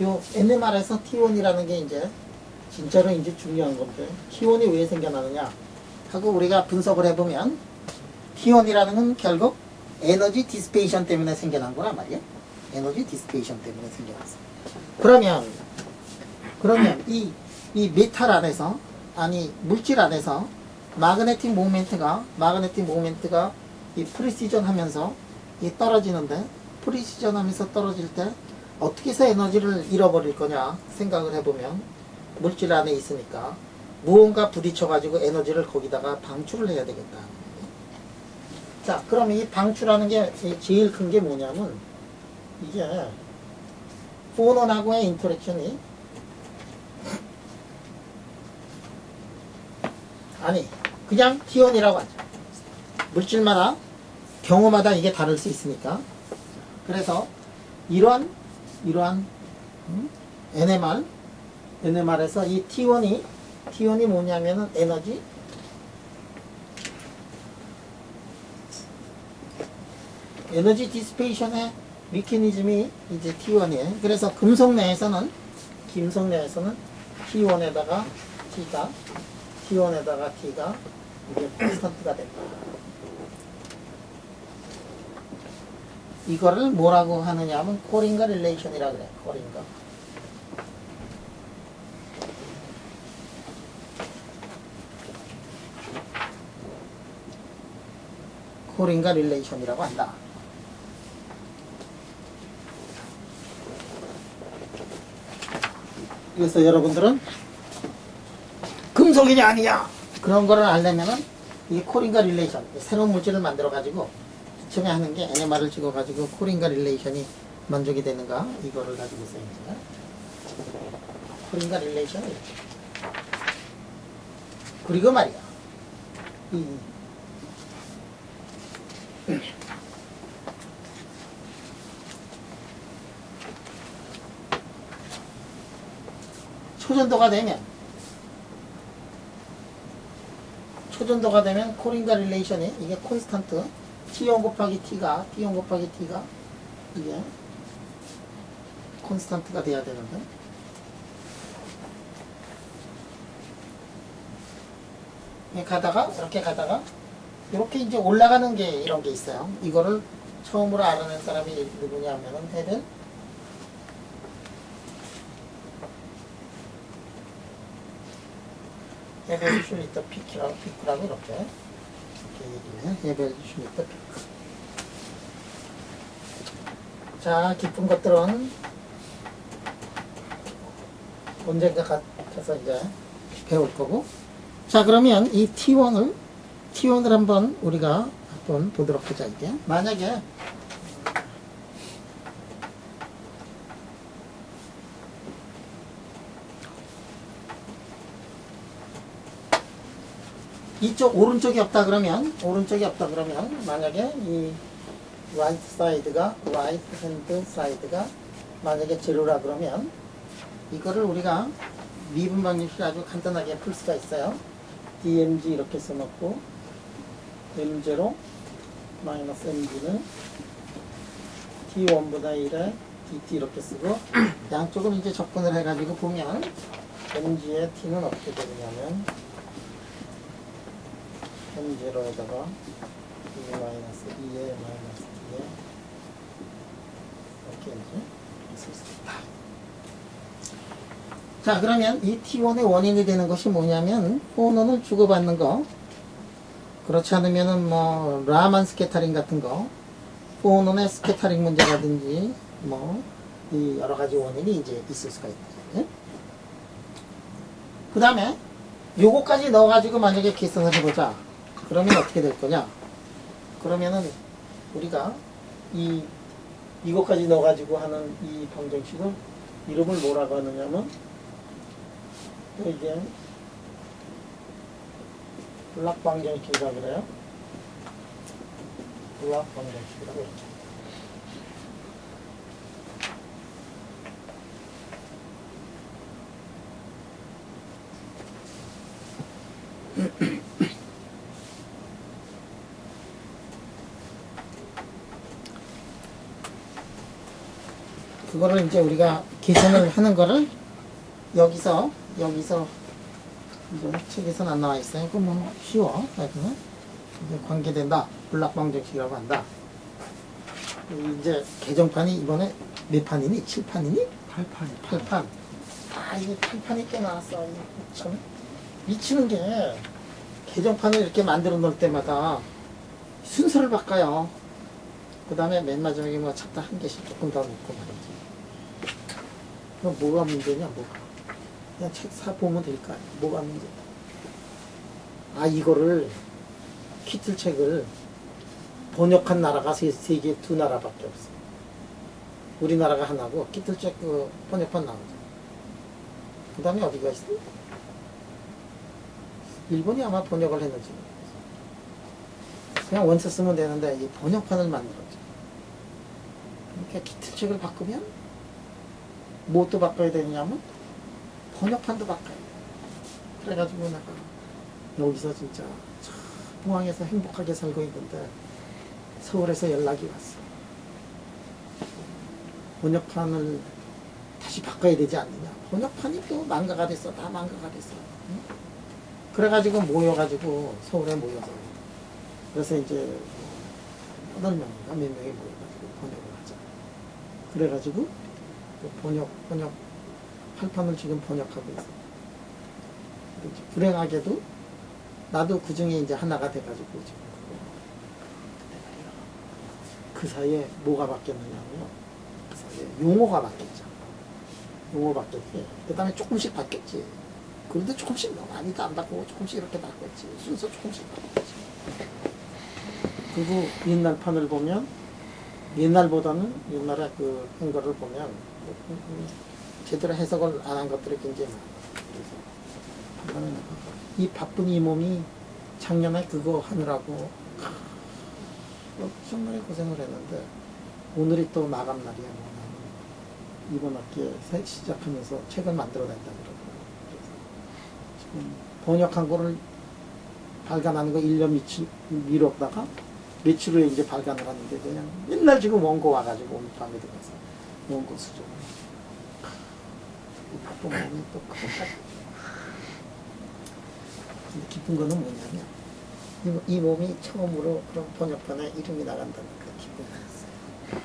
요 NMR에서 T1이라는 게 이제 진짜로 이제 중요한 건데, T1이 왜 생겨나느냐 하고 우리가 분석을 해보면 T1이라는 건 결국 에너지 디스페이션 때문에 생겨난 거란 말이에요. 에너지 디스페이션 때문에 생겨났어. 그러면 이 메탈 안에서, 아니 물질 안에서 마그네틱 모멘트가 이 프리시전 하면서 이 떨어지는데, 프리시전 하면서 떨어질 때 어떻게 해서 에너지를 잃어버릴 거냐 생각을 해보면 물질 안에 있으니까 무언가 부딪혀 가지고 에너지를 거기다가 방출을 해야 되겠다. 자, 그럼 이 방출하는 게 제일 큰 게 뭐냐면 이게 포논하고의 인터랙션이, 아니 그냥 T1이라고 하죠. 물질마다 경우마다 이게 다를 수 있으니까. 그래서 이러한 NMR에서 이 T1이 뭐냐면은 에너지 디스페이션의 미케니즘이 이제 T1이에요. 그래서 김속 내에서는 T1에다가 T가 이게 콘스턴트가 된다. 이거를 뭐라고 하느냐 하면 코링가 릴레이션이라 그래. 코링가 릴레이션이라고 한다. 그래서 여러분들은 금속이냐 아니냐 그런 거를 알려면은 이 코링가 릴레이션, 새로운 물질을 만들어 가지고 처음에 하는 게 NMR을 찍어 가지고 코링가 릴레이션이 만족이 되는가 이거를 가지고서 이제 콜인가 릴레이션을 이렇게. 그리고 말이야. 초전도가 되면 콜인가 릴레이션이 이게 콘스탄트 T1 곱하기 T가 이게 콘스탄트가 돼야 되는데 이렇게 가다가 이렇게 이제 올라가는 게 이런 게 있어요. 이거를 처음으로 알아낸 사람이 누구냐면은 헤벨 슐리터 피크라고 이렇게 얘기해. 헤벨 슐리터 피크. 자, 깊은 것들은 언젠가 가서 이제 배울 거고. 자, 그러면 이 T1을 한번 우리가 한번 보도록 하자. 이게 만약에 이쪽 오른쪽이 없다 그러면 만약에 이 right hand 사이드가 만약에 제로라 그러면 이거를 우리가 미분 방정식을 아주 간단하게 풀 수가 있어요. DMG 이렇게 써놓고 M0 마이너스 MG는 T1보다 1에 DT 이렇게 쓰고 양쪽을 이제 접근을 해가지고 보면 MG의 T는 어떻게 되느냐면 M0에다가 2 마이너스 2에 마이너스 T에 이렇게 이제 쓸 수 있다. 자, 그러면 이 T1의 원인이 되는 것이 뭐냐면 포논을 주고받는 거, 그렇지 않으면은 뭐 라만 스캐터링 같은 거, 포논의 스캐터링 문제라든지 뭐 이 여러 가지 원인이 이제 있을 수가 있다. 네? 그 다음에 요거까지 넣어가지고 만약에 계산을 해보자. 그러면 어떻게 될 거냐? 그러면은 우리가 이거까지 넣어가지고 하는 이 방정식을 이름을 뭐라고 하느냐면 이게 블락 방정식이라고 그래요. 블락 방정식이라고 이렇게. 그거를 이제 우리가 계산을 하는 거를 여기서 이제 책에서는 안 나와 있어요. 그거 뭐 쉬워. 하여튼 이제 관계된다. 블락 방정식이라고 한다. 이제 개정판이 이번에 몇 판이니? 7판이니? 8판. 아, 이게 8판이 꽤 나왔어. 참 미치는 게 개정판을 이렇게 만들어 놓을 때마다 순서를 바꿔요. 그 다음에 맨 마지막에 뭐 챕터 한 개씩 조금 더 넣고 말이지. 그럼 뭐가 문제냐, 뭐가. 그냥 책 보면 될 거 아니야. 뭐가 문제다. 아, 이거를, 키틀 책을 번역한 나라가 세계 두 나라밖에 없어. 우리나라가 하나고, 키틀 책 그 번역한 나라죠. 그 다음에 어디가 있어? 일본이 아마 번역을 했는지. 그냥 원서 쓰면 되는데, 이 번역판을 만들었죠. 그러니까 키틀 책을 바꾸면, 뭣도 바꿔야 되냐면, 번역판도 바꿔야 돼. 그래가지고 내가 여기서 진짜 참 포항에서 행복하게 살고 있는데 서울에서 연락이 왔어. 번역판을 다시 바꿔야 되지 않느냐. 번역판이 또 망가가 됐어. 다 망가가 됐어. 응? 그래가지고 모여가지고 서울에 모여서 그래서 이제 8명인가 몇 명이 모여가지고 번역을 하자. 그래가지고 번역 8판을 지금 번역하고 있어. 불행하게도 나도 그 중에 이제 하나가 돼가지고 지금 그 사이에 뭐가 바뀌었느냐고요. 그 사이에 용어가 바뀌었죠. 용어 바뀌었지. 그 다음에 조금씩 바뀌었지. 그런데 조금씩 너무 많이도 안 바꾸고 조금씩 이렇게 바꿨지. 순서 조금씩 바꿨지. 그리고 옛날 판을 보면 옛날보다는 옛날에 그 한 거를 보면 제대로 해석을 안 한 것들이 굉장히 많아요. 그래서 이 바쁜 이 몸이 작년에 그거 하느라고 정말 고생을 했는데 오늘이 또 마감 날이야. 이번 학기에 시작하면서 책을 만들어낸다 그러더라고요. 그래서 지금 번역한 거를 발간하는 거 1년 며칠 미뤘다가 며칠 후에 이제 발간을 하는데 그냥 맨날 지금 원고 와가지고 오늘 밤에 들어가서 원고 수정. 이 바쁜 몸이 또 그것까지. 근데 기쁜 거는 뭐냐면 이 몸이 처음으로 그런 번역판에 이름이 나간다는 그 기쁨이 있어요.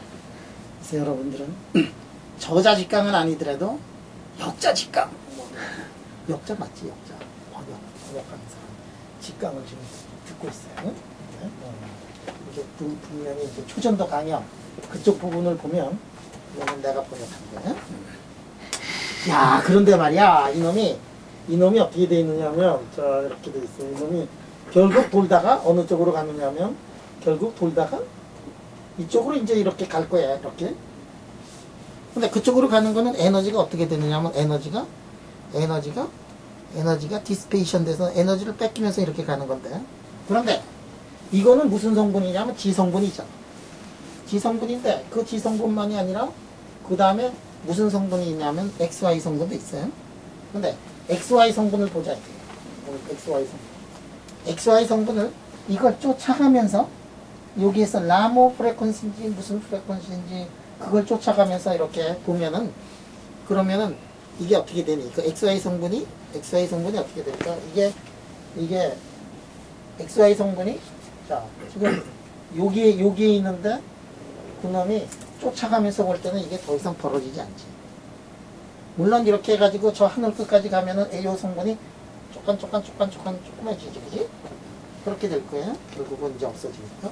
그래서 여러분들은 저자 직강은 아니더라도 역자 직강. 역자 맞지, 역자. 번역하는 사람. 직강을 지금 듣고 있어요. 네? 이게 분명히 이제 초전도 강연 그쪽 부분을 보면 이거는 내가 번역한 거야. 야, 그런데 말이야, 이놈이 어떻게 돼 있느냐면, 자, 이렇게 돼 있어요. 이놈이 결국 돌다가 어느 쪽으로 가느냐면, 결국 돌다가 이쪽으로 이제 이렇게 갈 거야, 이렇게. 근데 그쪽으로 가는 거는 에너지가 어떻게 되느냐면, 에너지가 디스페이션 돼서 에너지를 뺏기면서 이렇게 가는 건데. 그런데 이거는 무슨 성분이냐면 지성분이 있잖아. 지성분인데 그 지성분만이 아니라 그 다음에 무슨 성분이 있냐면 XY 성분도 있어요. 근데 XY 성분을 보자 이게. XY 성분. XY 성분을 이걸 쫓아가면서 여기에서 라모 프레퀀시인지 무슨 프레퀀시인지 그걸 쫓아가면서 이렇게 보면은 그러면은 이게 어떻게 되니? 그 XY 성분이 어떻게 될까? 이게 XY 성분이 자 지금 여기에 있는데 그놈이 쫓아가면서 볼 때는 이게 더 이상 벌어지지 않지. 물론 이렇게 해가지고 저 하늘 끝까지 가면은 AO 성분이 조금해지지, 그지? 그렇게 될 거예요. 결국은 이제 없어지니까.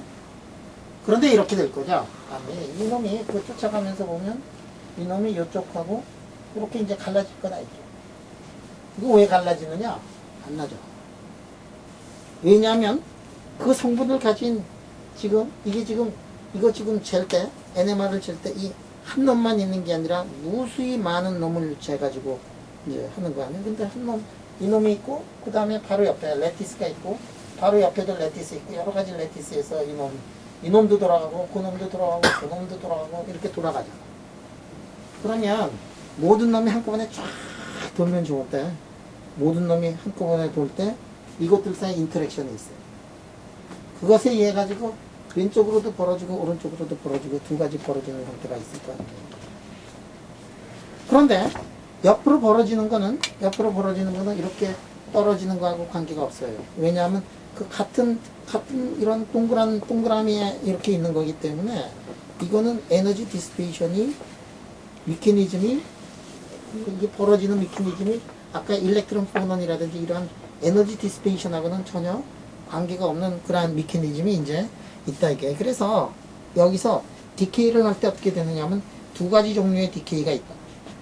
그런데 이렇게 될 거죠. 아니, 이놈이 그 쫓아가면서 보면 이놈이 이쪽하고 이렇게 이제 갈라질 건 알죠. 이거 왜 갈라지느냐? 안 나죠. 왜냐하면 그 성분을 가진 이거 지금 잴 때, NMR을 잴 때 이 한 놈만 있는 게 아니라 무수히 많은 놈을 재가지고 이제 하는 거 아니에요. 근데 이놈이 있고, 그 다음에 바로 옆에 레티스가 있고, 바로 옆에도 레티스 있고, 여러 가지 레티스에서 이놈도 돌아가고, 그놈도 돌아가고, 그놈도 돌아가고, 이렇게 돌아가잖아. 그러면 모든 놈이 한꺼번에 쫙 돌면 좋은데, 모든 놈이 한꺼번에 돌 때 이것들 사이 인터랙션이 있어요. 그것에 의해 가지고 왼쪽으로도 벌어지고 오른쪽으로도 벌어지고 두 가지 벌어지는 형태가 있을 거예요. 그런데 옆으로 벌어지는 거는 이렇게 떨어지는 거하고 관계가 없어요. 왜냐하면 그 같은 이런 동그라미에 이렇게 있는 거기 때문에 이거는 에너지 디스페이션이 메커니즘이 이게 벌어지는 메커니즘이 아까 일렉트론 포넌이라든지 이러한 에너지 디스페이션하고는 전혀 관계가 없는 그러한 메커니즘이 이제 있다 이게. 그래서 여기서 디케이를 할 때 어떻게 되느냐면 두 가지 종류의 디케이가 있다.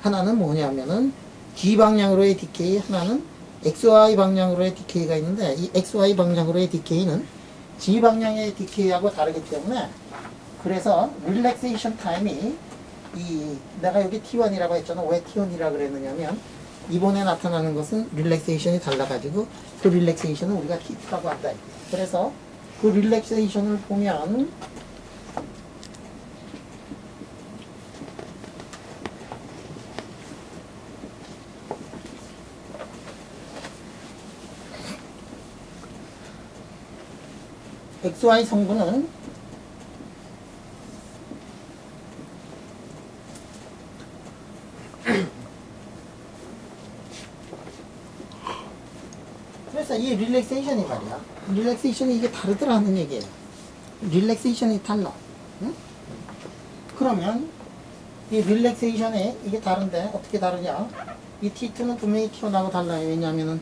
하나는 뭐냐면은 G 방향으로의 디케이, 하나는 XY 방향으로의 디케이가 있는데 이 XY 방향으로의 디케이는 G 방향의 디케이하고 다르기 때문에 그래서 릴렉세이션 타임이 내가 여기 T1이라고 했잖아. 왜 T1이라고 그랬느냐면 이번에 나타나는 것은 릴렉세이션이 달라가지고 그 릴렉세이션은 우리가 T2라고 한다. 그래서 그 릴렉세이션을 보면 XY 성분은 그래서 이 릴렉세이션이 말이야. 릴렉세이션이 이게 다르더라는 얘기예요. 릴렉세이션이 달라. 응? 그러면 이 릴렉세이션이 이게 다른데 어떻게 다르냐? 이 T2는 분명히 T1하고 달라요. 왜냐하면은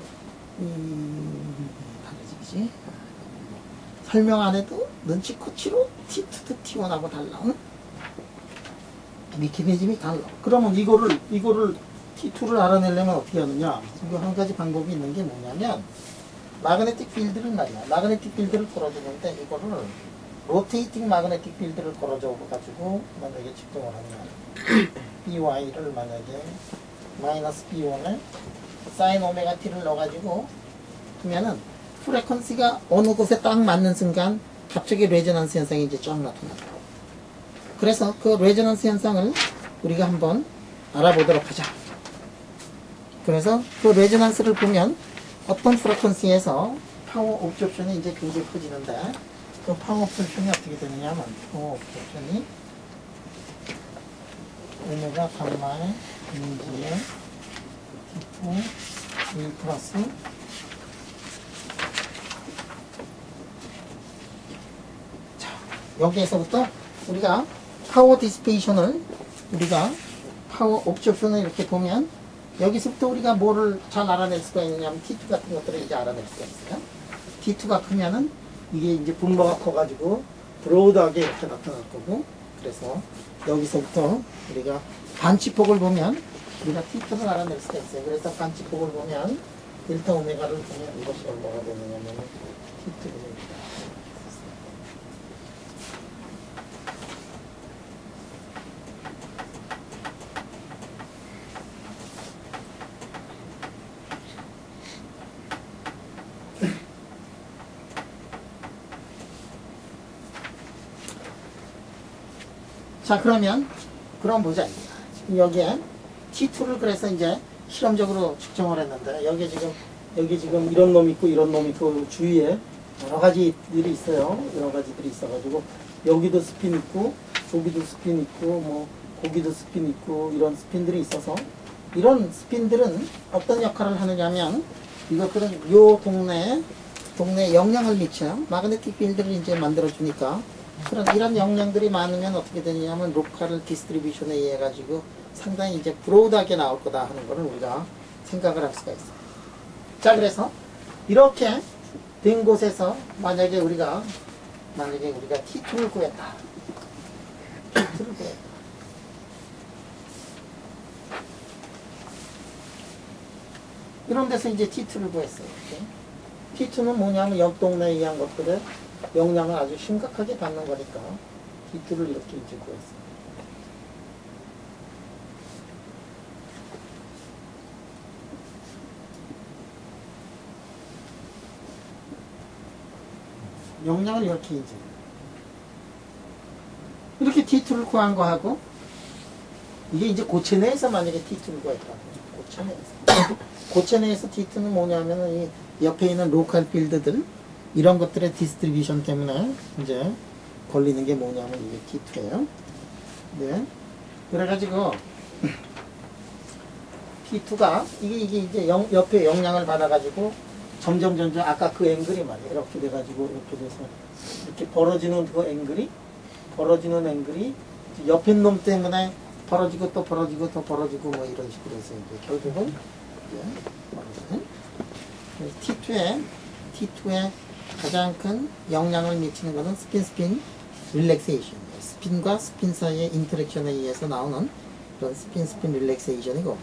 다르지. 설명 안 해도 눈치코치로 T2도 T1하고 달라. 응? 메커니즘이 달라. 그러면 이거를 T2를 알아내려면 어떻게 하느냐? 이거 한 가지 방법이 있는 게 뭐냐면 마그네틱 필드를 말이야. 마그네틱 필드를 걸어주는데 이거를 로테이팅 마그네틱 필드를 걸어줘 가지고 만약에 측정을 하면 BY를 만약에 마이너스 B1을 사인 오메가 t를 넣어가지고 하면은 프레퀀시가 어느 곳에 딱 맞는 순간 갑자기 레저넌스 현상이 이제 쫙 나타나더라고. 그래서 그 레저넌스 현상을 우리가 한번 알아보도록 하자. 그래서 그 레저넌스를 보면 어떤 프레퀀시에서 파워 옵저션이 이제 굉장히 커지는데 그 파워 옵저션이 어떻게 되느냐면 파워 옵저션이 오메가 감마의 인지의 T2 A 플러스 자 여기에서부터 우리가 파워 디스페이션을 우리가 파워 옵저션을 이렇게 보면 여기서부터 우리가 뭐를 잘 알아낼 수가 있느냐면 T2 같은 것들을 이제 알아낼 수가 있어요. T2가 크면은 이게 이제 분모가 커가지고 브로드하게 이렇게 나타날 거고 그래서 여기서부터 우리가 반치폭을 보면 우리가 T2를 알아낼 수가 있어요. 그래서 반치폭을 보면 델타 오메가를 보면 이것이 얼마가 되느냐면 T2를 됩니다. 자 그럼 보자. 여기에 T2를 그래서 이제 실험적으로 측정을 했는데 여기 지금 이런 놈 있고 이런 놈 있고 주위에 여러 가지들이 있어요. 여러 가지들이 있어가지고 여기도 스핀 있고 저기도 스핀 있고 뭐 거기도 스핀 있고 이런 스핀들이 있어서 이런 스핀들은 어떤 역할을 하느냐면 이것들은 요 동네에 영향을 미쳐 마그네틱 필드를 이제 만들어 주니까 이런 영향들이 많으면 어떻게 되냐면 로컬 디스트리뷰션에 의해 가지고 상당히 이제 브로드하게 나올 거다 하는 거를 우리가 생각을 할 수가 있어요. 자 그래서 이렇게 된 곳에서 만약에 우리가 T2를 구했다. T2를 구했다. 이런 데서 이제 T2를 구했어요. 이렇게. T2는 뭐냐면 옆 동네에 의한 것들을 영향을 아주 심각하게 받는 거니까 T2를 이렇게 이제 구했어요. 영향을 이렇게 이렇게 T2를 구한 거하고 이게 이제 고체 내에서 만약에 T2를 구했다. 고체 내에서 T2는 뭐냐면은 이 옆에 있는 로컬 필드들 이런 것들의 디스트리뷰션 때문에 이제 걸리는 게 뭐냐면 이게 T2예요. 네. 그래가지고 T2가 이게 이제 옆에 영향을 받아가지고 점점 아까 그 앵글이 말이에요. 이렇게 돼가지고 이렇게 돼서 이렇게 벌어지는 앵글이 옆에 놈 때문에 벌어지고 또 벌어지고 또 벌어지고 뭐 이런 식으로 해서 이제 결국은 이제 T2의 가장 큰 영향을 미치는 것은 스핀 릴렉세이션. 스핀과 스핀 사이의 인터랙션에 의해서 나오는 그런 스핀 릴렉세이션이고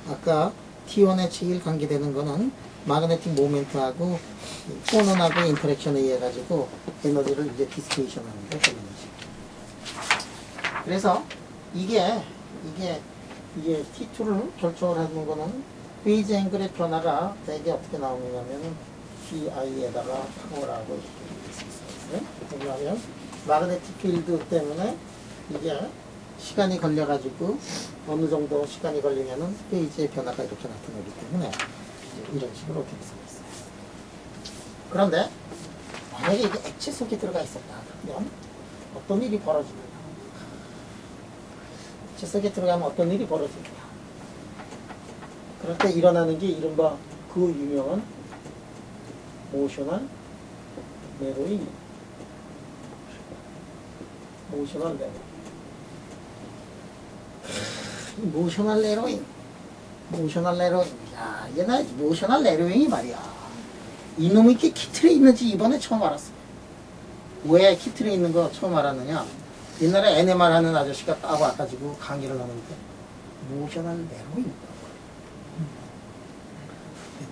아까 T1의 체일 관계되는 것은 마그네틱 모멘트하고 포논하고 인터랙션에 의해 가지고 에너지를 이제 디스페이션 하는 데 걸리는 거죠. 그래서 이게 T2를 결정을 하는 거는 페이즈 앵글의 변화가 대개 어떻게 나오느냐면 PI에다가 파워라고 이렇게 있어요. 왜냐하면 마그네틱 필드 때문에 이게 시간이 걸려가지고 어느 정도 시간이 걸리면은 페이지의 변화가 이렇게 나타나기 때문에 이제 이런 식으로 되어 있어요. 그런데 만약에 이게 액체 속에 들어가 있었다 그러면 어떤 일이 벌어지느냐? 액체 속에 들어가면 어떤 일이 벌어지느냐? 그럴 때 일어나는 게 이른바 그 유명한 모셔널 내로잉. 모셔널 내로잉. 야, 얘나 모셔널 내로잉이 말이야. 이놈이 이렇게 키틀에 있는지 이번에 처음 알았어. 왜 키틀에 있는 거 처음 알았느냐? 옛날에 NMR 하는 아저씨가 딱 와가지고 강의를 하는데 모셔널 내로잉.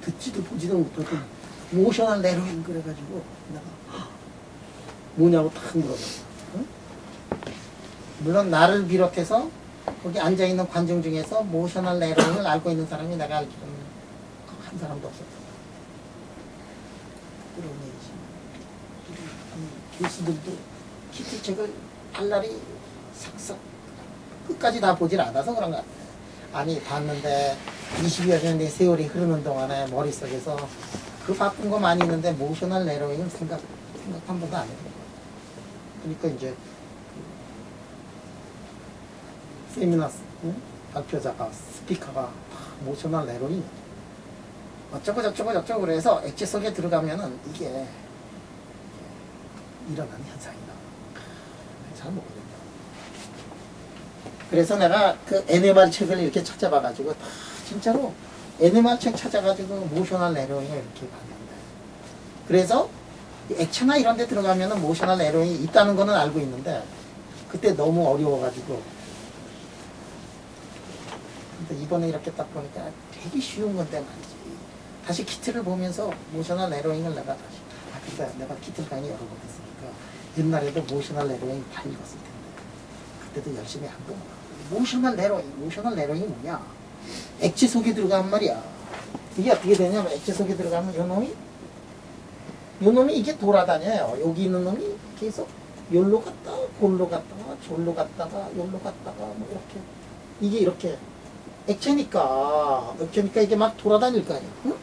듣지도 보지도 못하고 모셔널 내로잉 그래가지고 내가 뭐냐고 탁 물어봤어. 응? 물론 나를 비롯해서 거기 앉아있는 관중 중에서 모셔널 내로잉을 알고 있는 사람이 내가 알기로는 한 사람도 없었다. 그런 얘기지. 교수들도 키티 책을 발랄이 삭삭 끝까지 다 보질 않아서 그런 것 같아. 아니 봤는데 20여 년의 세월이 흐르는 동안에 머릿속에서 그 바쁜 거 많이 있는데 모셔널 내로잉을 생각 한 번도 안 해본 거야. 그러니까 이제 세미나 발표자가 스피커가 모셔널 내로잉 어쩌고 저쩌고 저쩌고 그래서 액체 속에 들어가면은 이게 일어나는 현상이다. 잘 모르겠다. 그래서 내가 그 NMR 책을 이렇게 찾아봐가지고 다 진짜로 NMR 책 찾아가지고 모셔널 내로잉을 이렇게 봤는데 그래서 액체나 이런 데 들어가면은 모셔널 내로잉이 있다는 거는 알고 있는데 그때 너무 어려워가지고 근데 이번에 이렇게 딱 보니까 되게 쉬운 건데 말이지. 다시 키트를 보면서 모셔널 내로잉을 내가 다시 근데 내가 키트를 강의 여러 번 했으니까 옛날에도 모셔널 내로잉 다 읽었을 텐데 그때도 열심히 한 거. 모셔널 내로잉이 뭐냐? 액체 속에 들어가면 말이야. 이게 어떻게 되냐면 액체 속에 들어가면 요 놈이 이게 돌아다녀요. 여기 있는 놈이 계속 요로 갔다가 골로 갔다가 졸로 갔다가 요로 갔다가 뭐 이렇게 이게 이렇게 액체니까 이게 막 돌아다닐 거 아니야. 응?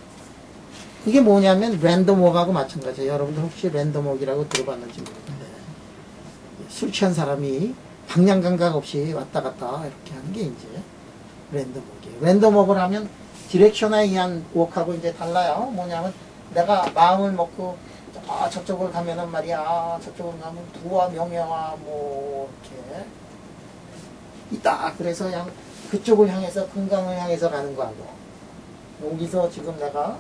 그게 뭐냐면 랜덤워크하고 마찬가지예요. 여러분들 혹시 랜덤워크라고 들어봤는지 모르겠는데 술 취한 사람이 방향 감각 없이 왔다 갔다 이렇게 하는 게 이제 랜덤워크예요. 랜덤워크를 하면 디렉션에 의한 워크하고 이제 달라요. 뭐냐면 내가 마음을 먹고 저쪽을 가면은 말이야. 저쪽을 가면 부와 명예와 뭐 이렇게 있다. 그래서 그냥 그쪽을 향해서 건강을 향해서 가는 거하고 여기서 지금 내가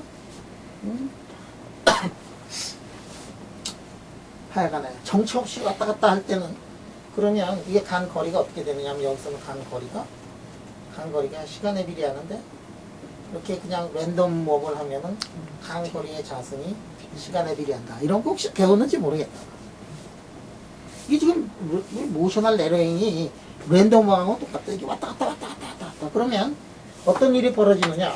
하여간에 정처 없이 왔다 갔다 할 때는 그러면 이게 간 거리가 어떻게 되느냐면 여기서는 간 거리가 시간에 비례하는데 이렇게 그냥 랜덤 워크를 하면은 간 거리의 자승이 시간에 비례한다. 이런 거 혹시 배웠는지 모르겠다. 이게 지금 모셔널 내로잉이 랜덤 워크하고 똑같다. 이게 왔다 갔다. 그러면 어떤 일이 벌어지느냐?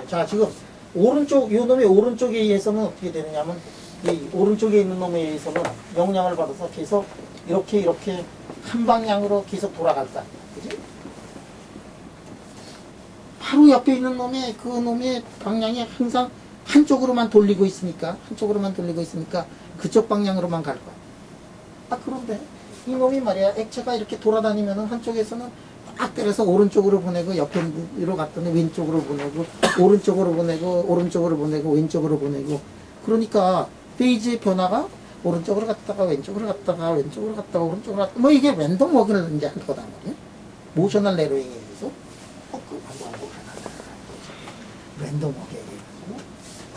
자, 지금 오른쪽, 요 놈의 오른쪽에 의해서는 어떻게 되느냐면 이 오른쪽에 있는 놈에 의해서는 영향을 받아서 계속 이렇게 한 방향으로 계속 돌아갈 거 아니야. 그지? 바로 옆에 있는 놈의 방향이 항상 한쪽으로만 돌리고 있으니까 그쪽 방향으로만 갈 거야. 그런데 이 놈이 말이야 액체가 이렇게 돌아다니면은 한쪽에서는 딱 때려서 오른쪽으로 보내고 옆으로 갔더니 왼쪽으로 보내고 오른쪽으로 보내고 왼쪽으로 보내고 그러니까 페이지의 변화가 오른쪽으로 갔다가 왼쪽으로 갔다가 오른쪽으로 갔다가 뭐 이게 랜덤 워크를 이제 할 거단 말이야. 모셔널 내로잉에 의해서 랜덤 워크에 의해서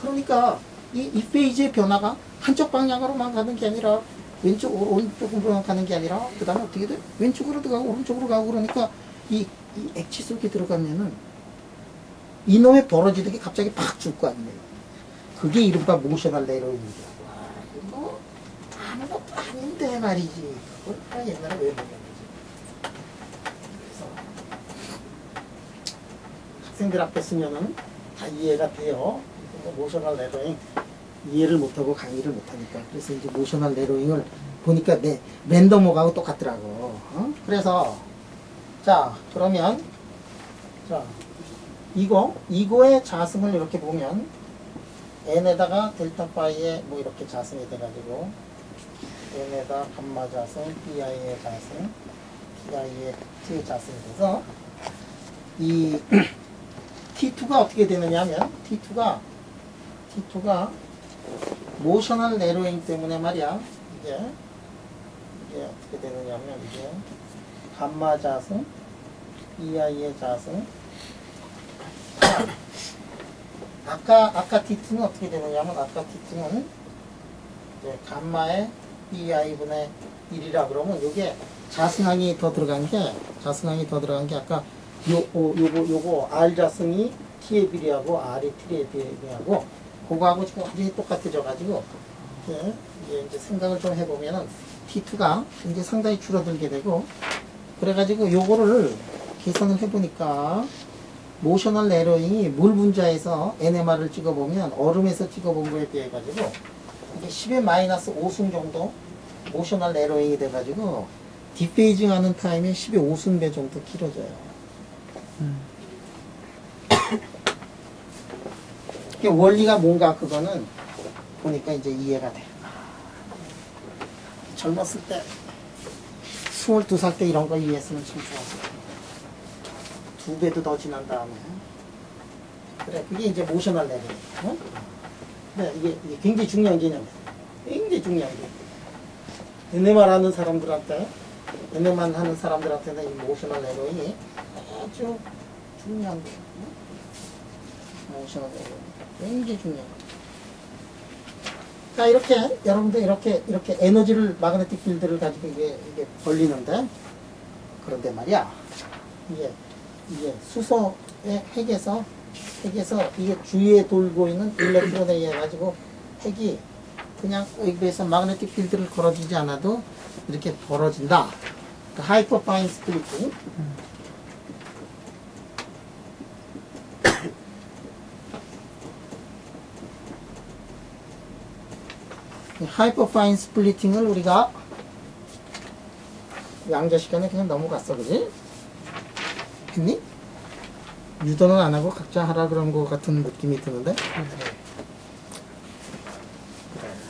그러니까 이 페이지의 변화가 한쪽 방향으로만 가는 게 아니라 오른쪽으로만 가는 게 아니라 그 다음에 어떻게 돼? 왼쪽으로 들어가고 오른쪽으로 가고 그러니까 이 액체 속에 들어가면은 이놈의 벌어지는 게 갑자기 팍 줄 거 아니에요. 그게 이른바 모셔널 내로잉이라고. 이거 아무것도 아닌데 말이지. 그걸 옛날에 왜 모르는지. 그래서 학생들 앞에 쓰면은 다 이해가 돼요. 모셔널 내로잉 이해를 못하고 강의를 못하니까. 그래서 이제 모셔널 내로잉을 보니까 랜덤워크하고 똑같더라고. 그래서 자 그러면 자 이거의 자승을 이렇게 보면 n에다가 델타 파이에 뭐 이렇게 자승이 돼가지고 n에다 감마 자승, pi의 자승, pi의 t의 자승이 돼서 이 t2가 어떻게 되느냐 하면 t2가 모셔널 내로잉 때문에 말이야 이게 어떻게 되느냐면 이게 감마 자승, pi의 자승 아까 t2는 어떻게 되느냐면 아까 t2는 이제 감마의 pi분의 1이라 그러면 이게 자승항이 더 들어간 게 아까 요거 r 자승이 t에 비례하고 r이 t에 비례하고 그거하고 지금 완전히 똑같아져 가지고 이제 생각을 좀 해보면은 t2가 이제 상당히 줄어들게 되고 그래가지고 요거를 계산을 해보니까 모셔널 에러잉이 물 분자에서 NMR을 찍어보면 얼음에서 찍어본 거에 비해 가지고 이게 10의 마이너스 5승 정도 모셔널 에러잉이 돼가지고 디페이징 하는 타임이 10의 5승배 정도 길어져요. 이게 원리가 뭔가 그거는 보니까 이제 이해가 돼. 젊었을 때 22살 때 이런 거 이해했으면 참 좋았을 두 배도 더 지난 다음에. 그래, 그게 이제 모셔널 레벨. 어? 그래, 이게 굉장히 중요한 개념이야. 굉장히 중요한 개념. NMR 하는 사람들한테, NMR 하는 사람들한테는 이 모셔널 레벨이 아주 중요한 거야. 모셔널 레벨. 굉장히 중요한 거야. 자, 이렇게, 여러분들 이렇게 에너지를, 마그네틱 필드를 가지고 이게 벌리는데, 그런데 말이야, 이게 수소의 핵에서 이게 주위에 돌고 있는 일렉트론에 의해 가지고 핵이 그냥 여기에서 마그네틱 필드를 걸어주지 않아도 이렇게 벌어진다. 그 하이퍼파인 스플리팅. 하이퍼파인 스플리팅을 우리가 양자 시간에 그냥 넘어갔어, 그지? 했니? 유도는 안 하고 각자 하라 그런 거 같은 느낌이 드는데?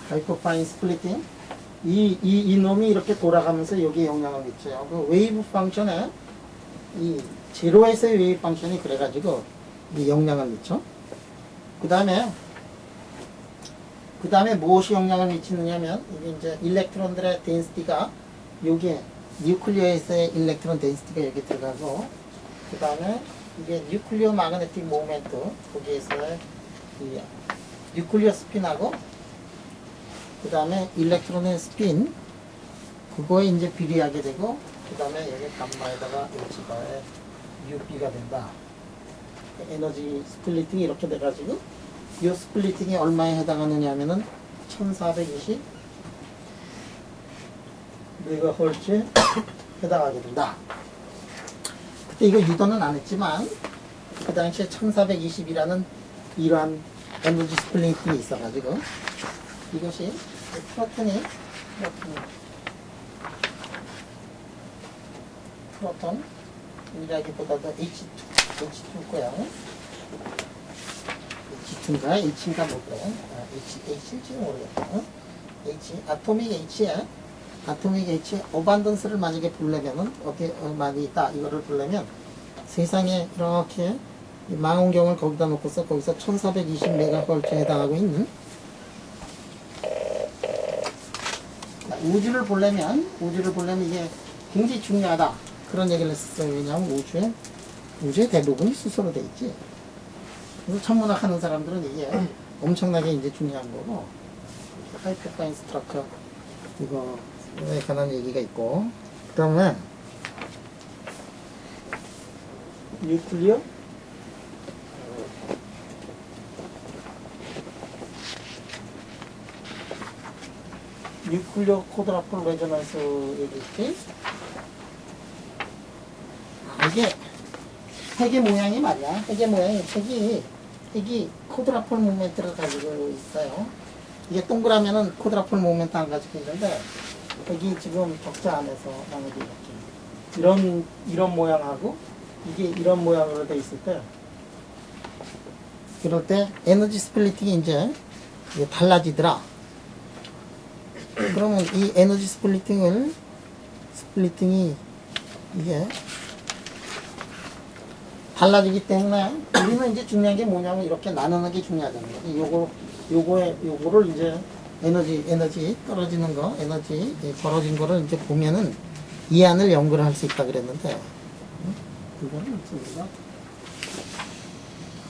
하이퍼파인 스플리팅. 이 놈이 이렇게 돌아가면서 여기에 영향을 미쳐요. 그 웨이브 펑션에 이 제로에서의 웨이브 펑션이 그래가지고 이 영향을 미쳐. 그 다음에 무엇이 영향을 미치느냐면 이게 이제 일렉트론들의 덴시티가 여기에 뉴클리어에서의 일렉트론 덴시티가 여기 들어가고 그 다음에 이게 뉴클리어 마그네틱 모멘트 거기에서의 이 뉴클리어 스핀하고 그 다음에 일렉트론의 스핀 그거에 이제 비례하게 되고 그 다음에 여기 감마에다가 H바의 UB가 된다. 에너지 스플리팅이 이렇게 돼가지고 이 스플리팅이 얼마에 해당하느냐 하면은 1420 메가헐츠에 해당하게 된다. 그때 이거 유도는 안 했지만 그 당시에 1420이라는 이러한 에너지 스플리팅이 있어가지고 이것이 프로톤이라기보다도 H2 거야. H2인가 H인가 볼 거야. H일지는 모르겠다. 아토믹 H에 어반던스를 만약에 보려면은 어떻게 많이 있다 이거를 보려면 세상에 이렇게 망원경을 거기다 놓고서 거기서 1420메가헐츠에 해당하고 있는 우주를 보려면 이게 굉장히 중요하다 그런 얘기를 했었어요. 왜냐하면 우주의 대부분이 수소로 돼 있지. 그래서 천문학 하는 사람들은 이게 엄청나게 이제 중요한 거고 하이퍼파인 스트럭처 이거에 관한 얘기가 있고 그 다음에 뉴클리어 코드라폴 레저넌스 얘기했지. 이게 핵의 모양이 말이야. 핵이 코드라폴 모멘트를 가지고 있어요. 이게 동그라면은 코드라폴 모멘트 안 가지고 있는데 핵이 지금 적자 안에서 만약에 이렇게 이런 모양하고 이게 이런 모양으로 돼 있을 때 이럴 때 에너지 스플리팅이 이제 달라지더라. 그러면 이 에너지 스플리팅이 이게 달라지기 때문에 우리는 이제 중요한 게 뭐냐면 이렇게 나누는 게 중요하잖아요. 요거를 이제 에너지 떨어지는 거, 에너지 벌어진 거를 이제 보면은 이 안을 연구를 할 수 있다 그랬는데 그거는 우리가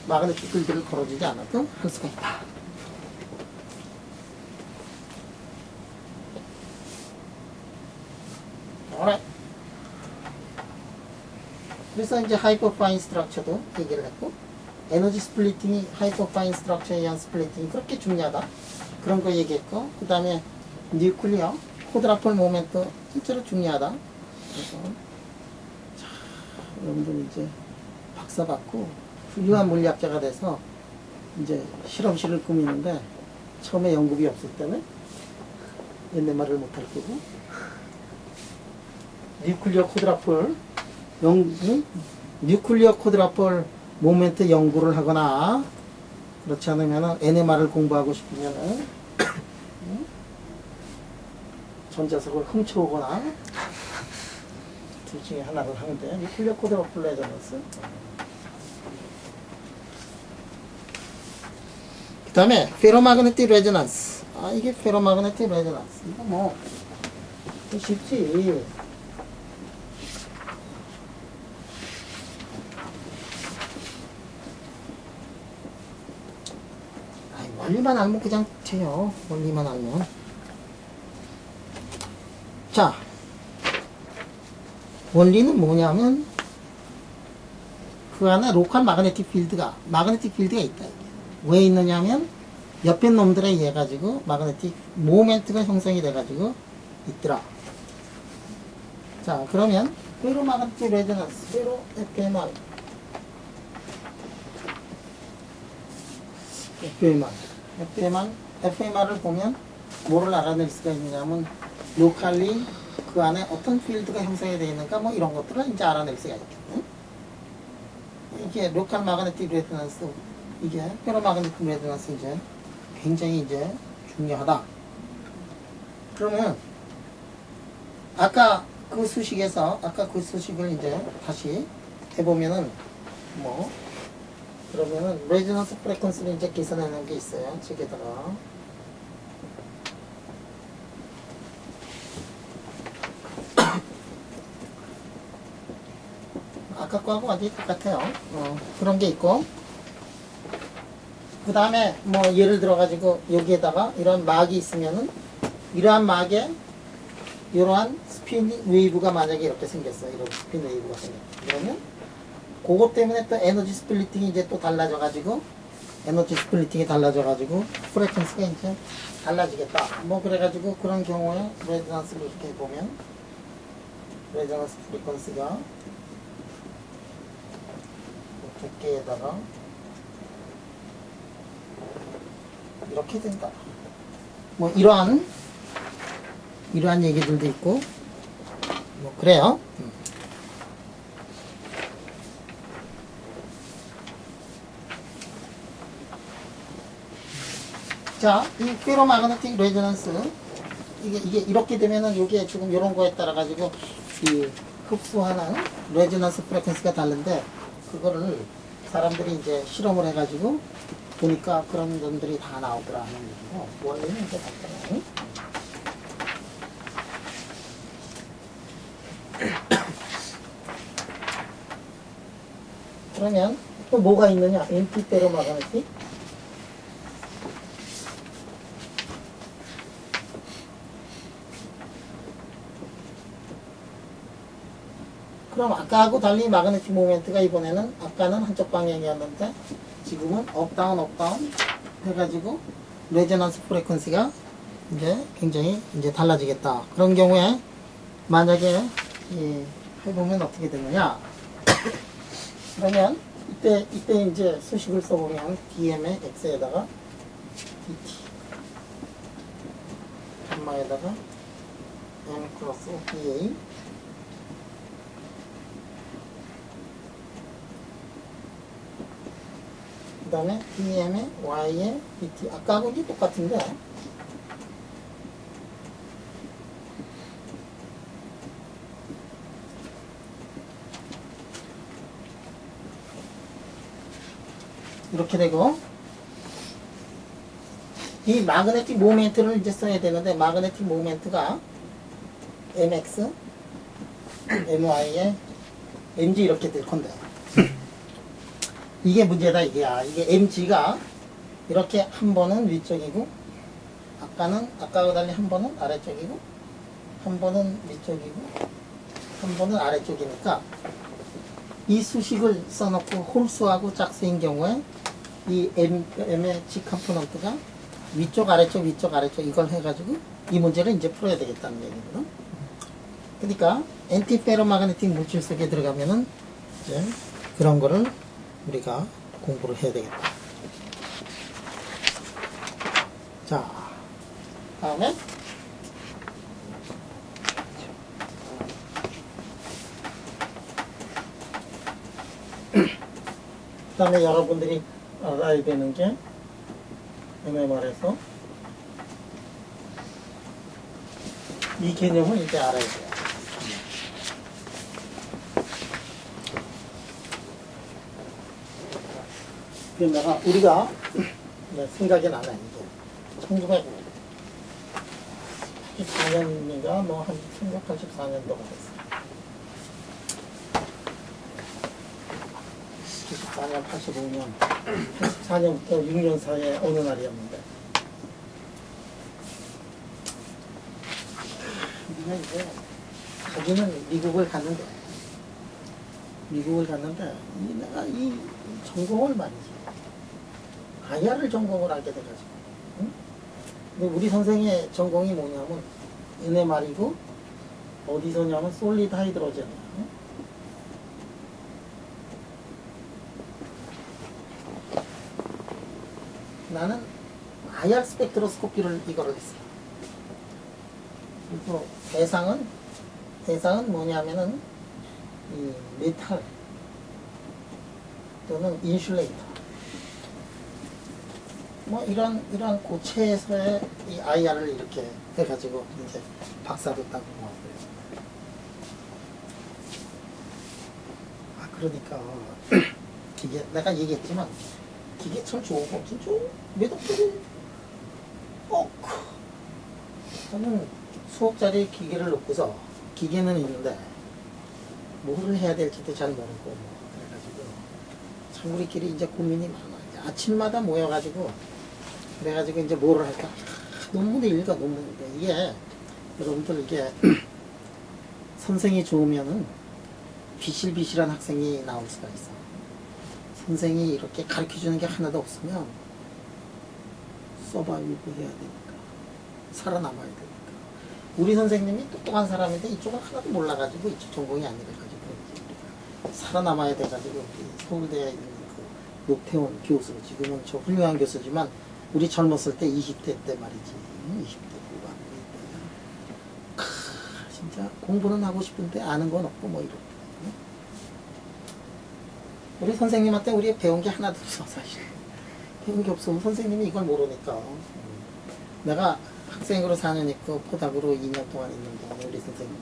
마그네틱 필드를 걸어주지 않아도 할 수가 있다. alright. 그래서 이제 하이퍼파인 스트럭처도 얘기를 했고 에너지 스플리팅이 하이퍼파인 스트럭처에 의한 스플리팅이 그렇게 중요하다 그런 거 얘기했고 그 다음에 뉴클리어 코드라폴 모멘트 실제로 중요하다. 그래서 여러분들 이제 박사 받고 훌륭한 물리학자가 돼서 이제 실험실을 꾸미는데 처음에 연구비 없을 때는 옛날 말을 못할 거고 뉴클리어 코드라폴 뉴클리어 코드라폴 모멘트 연구를 하거나 그렇지 않으면 NMR을 공부하고 싶으면은 전자석을 훔쳐오거나 둘 중에 하나를 하면 돼. 뉴클리어 코드라폴 레저넌스. 그 다음에 페로마그네틱 레저넌스. 아, 이게 페로마그네틱 레저넌스. 이거 뭐 쉽지. 원리만 알면 그냥 돼요. 원리만 알면. 자, 원리는 뭐냐면 그 안에 로컬 마그네틱 필드가 있다. 이게. 왜 있느냐면 옆에 놈들에 의해 가지고 마그네틱 모멘트가 형성이 돼 가지고 있더라. 자, 그러면 페로 마그네틱 레저넌스, 페로 FMR을 보면 뭐를 알아낼 수가 있느냐면 로컬리 그 안에 어떤 필드가 형성이 되어 있는가 뭐 이런 것들을 이제 알아낼 수가 있겠네. 이게 로컬 마그네틱 레저넌스, 이게 페로 마그네틱 레저넌스 이제 굉장히 이제 중요하다. 그러면 아까 그 수식을 이제 다시 해보면은 뭐 그러면은 레저넌스 프레퀀스를 이제 계산하는 게 있어요. 책에다가. 아까 거하고 완전히 똑같아요. 그런 게 있고. 그 다음에 뭐 예를 들어 가지고 여기에다가 이런 막이 있으면은 이러한 막에 이러한 스핀 웨이브가 만약에 이렇게 생겼어요. 이런 스핀 웨이브가 생겼어요. 그러면 그것 때문에 또 에너지 스플리팅이 이제 또 달라져가지고 프레퀀스가 이제 달라지겠다. 뭐 그래가지고 그런 경우에 레저넌스를 이렇게 보면 레저넌스 프리퀀스가 두께에다가 이렇게 된다. 뭐 이러한 얘기들도 있고 뭐 그래요. 자, 이 페로마그네틱 레저넌스 이게 이렇게 되면은 요게 지금 이런 거에 따라 가지고 이 흡수하는 레저넌스 프레퀀스가 다른데 그거를 사람들이 이제 실험을 해가지고 보니까 그런 점들이 다 나오더라 하는 얘기고 원래는 이제 같잖아요. 그러면 또 뭐가 있느냐? 엔티 페로마그네틱. 그럼 아까하고 달리 마그네틱 모멘트가 이번에는 아까는 한쪽 방향이었는데 지금은 업다운 해가지고 레저넌스 프레퀀시가 이제 굉장히 이제 달라지겠다. 그런 경우에 만약에 해보면 어떻게 되느냐? 그러면 이때 이제 수식을 써보면 DM의 X에다가 DT gamma에다가 M 플러스 DA 그 다음에 DM의 Y의 DT 아까하고 이게 똑같은데 이렇게 되고 이 마그네틱 모멘트를 이제 써야 되는데 마그네틱 모멘트가 mx, my에 mg 이렇게 될 건데 이게 문제다 이게야. 이게 mg가 이렇게 한 번은 위쪽이고 아까와 달리 한 번은 아래쪽이고 한 번은 위쪽이고 한 번은 아래쪽이니까 이 수식을 써놓고 홀수하고 짝수인 경우에 이 m의 g 컴포넌트가 위쪽 아래쪽 이걸 해가지고 이 문제를 이제 풀어야 되겠다는 얘기거든. 그러니까 엔티페로마그네틱 물질 속에 들어가면은 이제 그런 거를 우리가 공부를 해야 되겠다. 자, 다음에 그다음에 여러분들이 알아야 되는 게 MMR에서 이 개념을 이제 알아야 돼요. 그러다가 우리가 생각이 나네 이제 1984년인가 뭐 한 1984년도가 됐어. 84년, 85년, 84년부터 6년 사이에 어느 날이었는데 우리가 이제 가기는 미국을 갔는데 내가 이 전공을 말이지 IR을 전공을 하게 돼가지고 응? 근데 우리 선생의 전공이 뭐냐면 NMR이고 어디서냐면 솔리드 하이드로젠이야. 응? 나는 IR 스펙트로스코피를 이거를 했어요. 그리고 대상은 뭐냐면은 이 메탈 또는 인슐레이터 뭐 이런 고체에서의 이 IR을 이렇게 해가지고 이제 박사도 따고 왔어요. 아 그러니까 기계 내가 얘기했지만 기계 참 좋고 진짜 매덕들이 저는 수업 자리에 기계를 놓고서 기계는 있는데 뭐를 해야 될지도 잘 모르고 뭐 그래가지고 참 우리끼리 이제 고민이 많아. 이제 아침마다 모여가지고 그래가지고 이제 뭐를 할까? 논문을 읽어 논문인데 이게 여러분들 이게 선생이 좋으면은 비실비실한 학생이 나올 수가 있어. 선생이 이렇게 가르쳐주는 게 하나도 없으면 서바이브 해야 되니까 살아남아야 되니까 우리 선생님이 똑똑한 사람인데 이쪽은 하나도 몰라가지고 이쪽 전공이 아니래가지고 살아남아야 돼가지고 우리 서울대에 있는 그 노태원 교수 지금은 저 훌륭한 교수지만 우리 젊었을 때 20대 때 말이지 20대 후반 때 진짜 공부는 하고 싶은데 아는 건 없고 뭐 이렇게 우리 선생님한테 우리 배운 게 하나도 없어 사실 배운 게 없으면 선생님이 이걸 모르니까 내가 학생으로 4년 있고 포닥으로 2년 동안 있는 동안 우리 선생님이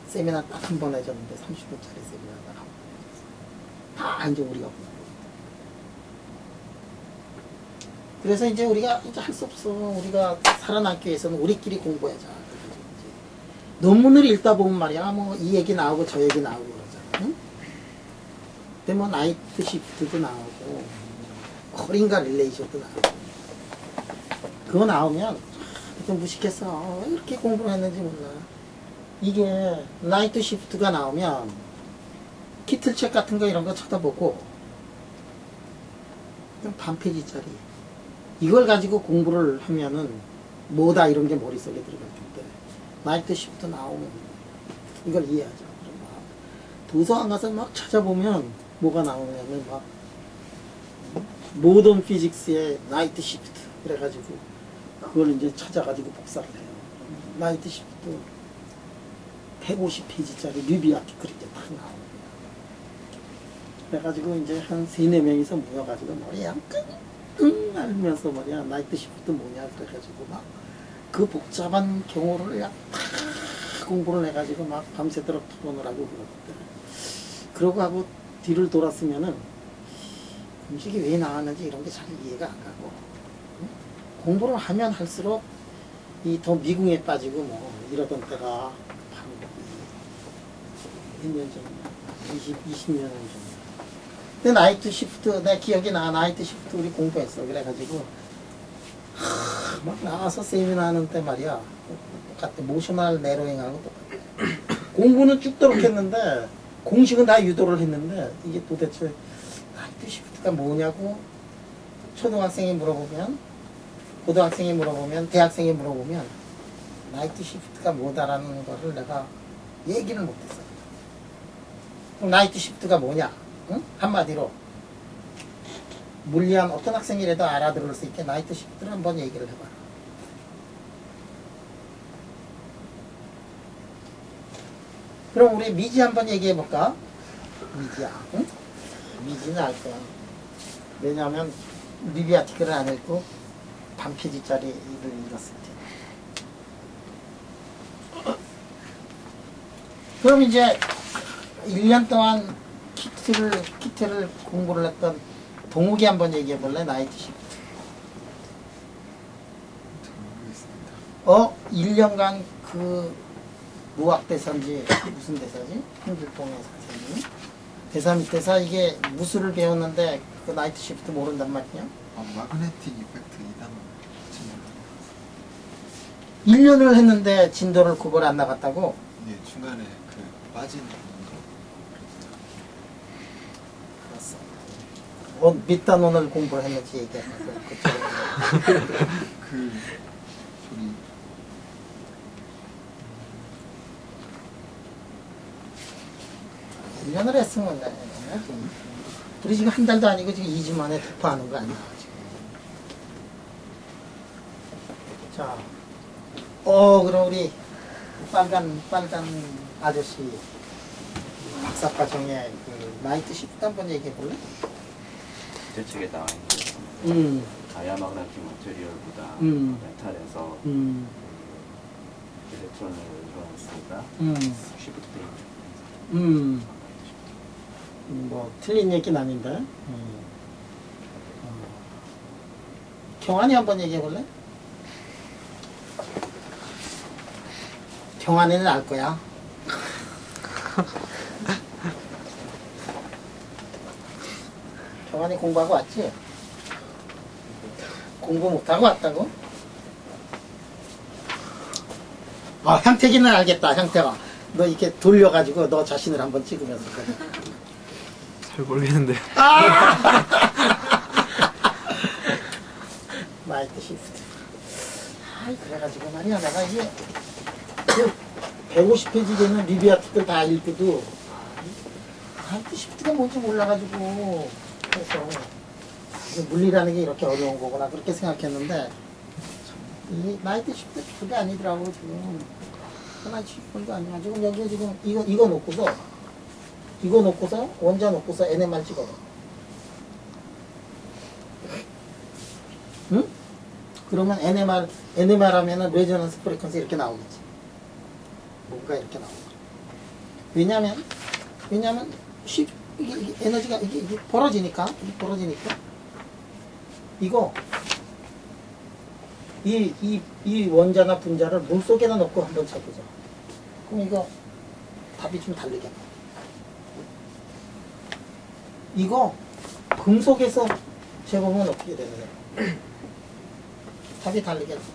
세미나 딱 한 번 해줬는데 30분짜리 세미나 딱 한 번 해줬어 다 이제 우리가 공부 그래서 이제 우리가 이제 할 수 없어 우리가 살아남기 위해서는 우리끼리 공부하자 그래서 이제 논문을 읽다 보면 말이야 뭐 이 얘기 나오고 저 얘기 나오고 그러잖아 응? 근데 뭐 나이트 시프트도 나오고 커링과 릴레이션도 나오고 그거 나오면 좀 무식해서 이렇게 공부를 했는지 몰라 이게 나이트 시프트가 나오면 키틀책 같은 거 이런 거 쳐다보고 그냥 반 페이지짜리 이걸 가지고 공부를 하면은 뭐다 이런 게 머릿속에 들어갈 텐데 나이트 시프트 나오면 이걸 이해하죠. 도서관 가서 막 찾아보면 뭐가 나오냐면 막 모던 피직스의 나이트 시프트 그래가지고 그걸 이제 찾아가지고 복사를 해요. 나이트 시프트 150페이지짜리 리뷰 아티클 이제 딱 나오는 거야. 그래가지고 이제 한 3-4명이서 모여가지고 머리야 끙끙 앓으면서 말이야 나이트 시프트 뭐냐 그래가지고 막 그 복잡한 경우를 다 공부를 해가지고 막 밤새도록 토론을 하고 그러거든. 그러고 하고 뒤를 돌았으면은 음식이 왜 나왔는지 이런 게 잘 이해가 안 가고 응? 공부를 하면 할수록 이 더 미궁에 빠지고 뭐 이러던 때가 바로 몇 년 전이야 20년 전 근데 나이트 시프트 내 기억이 나 나이트 시프트 우리 공부했어 그래가지고 막 나와서 세미나 하는 때 말이야 똑같아 모셔널 내로잉하고 똑같아 공부는 쭉도록 했는데 공식은 다 유도를 했는데 이게 도대체 나이트 시프트가 뭐냐고 초등학생이 물어보면 고등학생이 물어보면 대학생이 물어보면 나이트 시프트가 뭐다라는 거를 내가 얘기를 못했어. 그럼 나이트 시프트가 뭐냐? 응? 한마디로 물리한 어떤 학생이라도 알아들을 수 있게 나이트 시프트를 한번 얘기를 해봐라. 그럼 우리 미지 한번 얘기해볼까? 미지야. 응? 미지는 알 거야. 왜냐하면 리뷰 아티클을 안 읽고 반페이지짜리 일을 읽었을 때. 그럼 이제 1년 동안 키트를 공부를 했던 동욱이 한번 얘기해 볼래? 나이트 시프트. 모르겠습니다. 1년간 그 무학대사인지 무슨 대사지? 흥길동의 선생님이 대사 밑에서 이게 무술을 배웠는데 그 나이트 시프트 모른단 말이야? 마그네틱 이펙트 이 단어 진 1년을 했는데 진도를 그걸 안 나갔다고? 예, 중간에 그 빠지는 거. 밑단 오늘 공부를 했는지 얘기해. 그 소리 1년을 했으면 우리 지금 한 달도 아니고 지금 2주 만에突破하는 거 아니야 지금. 자, 그럼 우리 빨간 아저씨 박사과정의 그 나이트 시프트 한번 얘기해 볼래? 제 책에 나와 있는 다이아마그네틱 머티리얼보다 메탈에서 일렉트론을 이용했으니까 시프트 뭐 틀린 얘기는 아닌데. 경환이 한번 얘기해 볼래? 경환이는 알 거야. 경환이 공부하고 왔지? 공부 못하고 왔다고? 향택이는 알겠다. 향택아, 너 이렇게 돌려가지고 너 자신을 한번 찍으면서. 잘 모르겠는데. 나이트 시프트. 그래가지고 말이야, 내가 이게 150페이지 되는 리뷰 아티클 다 읽고도 나이트 시프트가 뭔지 몰라가지고, 그래서 이게 물리라는 게 이렇게 어려운 거구나 그렇게 생각했는데, 이 나이트 시프트 그게 아니더라고. 지금 나이트 시프트가 아니야. 지금 여기 지금 이거 놓고서 원자 놓고서 NMR 찍어봐. 응? 그러면 NMR 하면은 레저넌스 프리퀀시 이렇게 나오겠지. 뭔가 이렇게 나오고. 왜냐면 이게 에너지가 이게 벌어지니까 이거 이 원자나 분자를 물 속에다 넣고 한번 쳐보자. 그럼 이거 답이 좀 다르게 나와. 이거 금속에서 재보면 어떻게 되느냐? 답이 다르게 나와.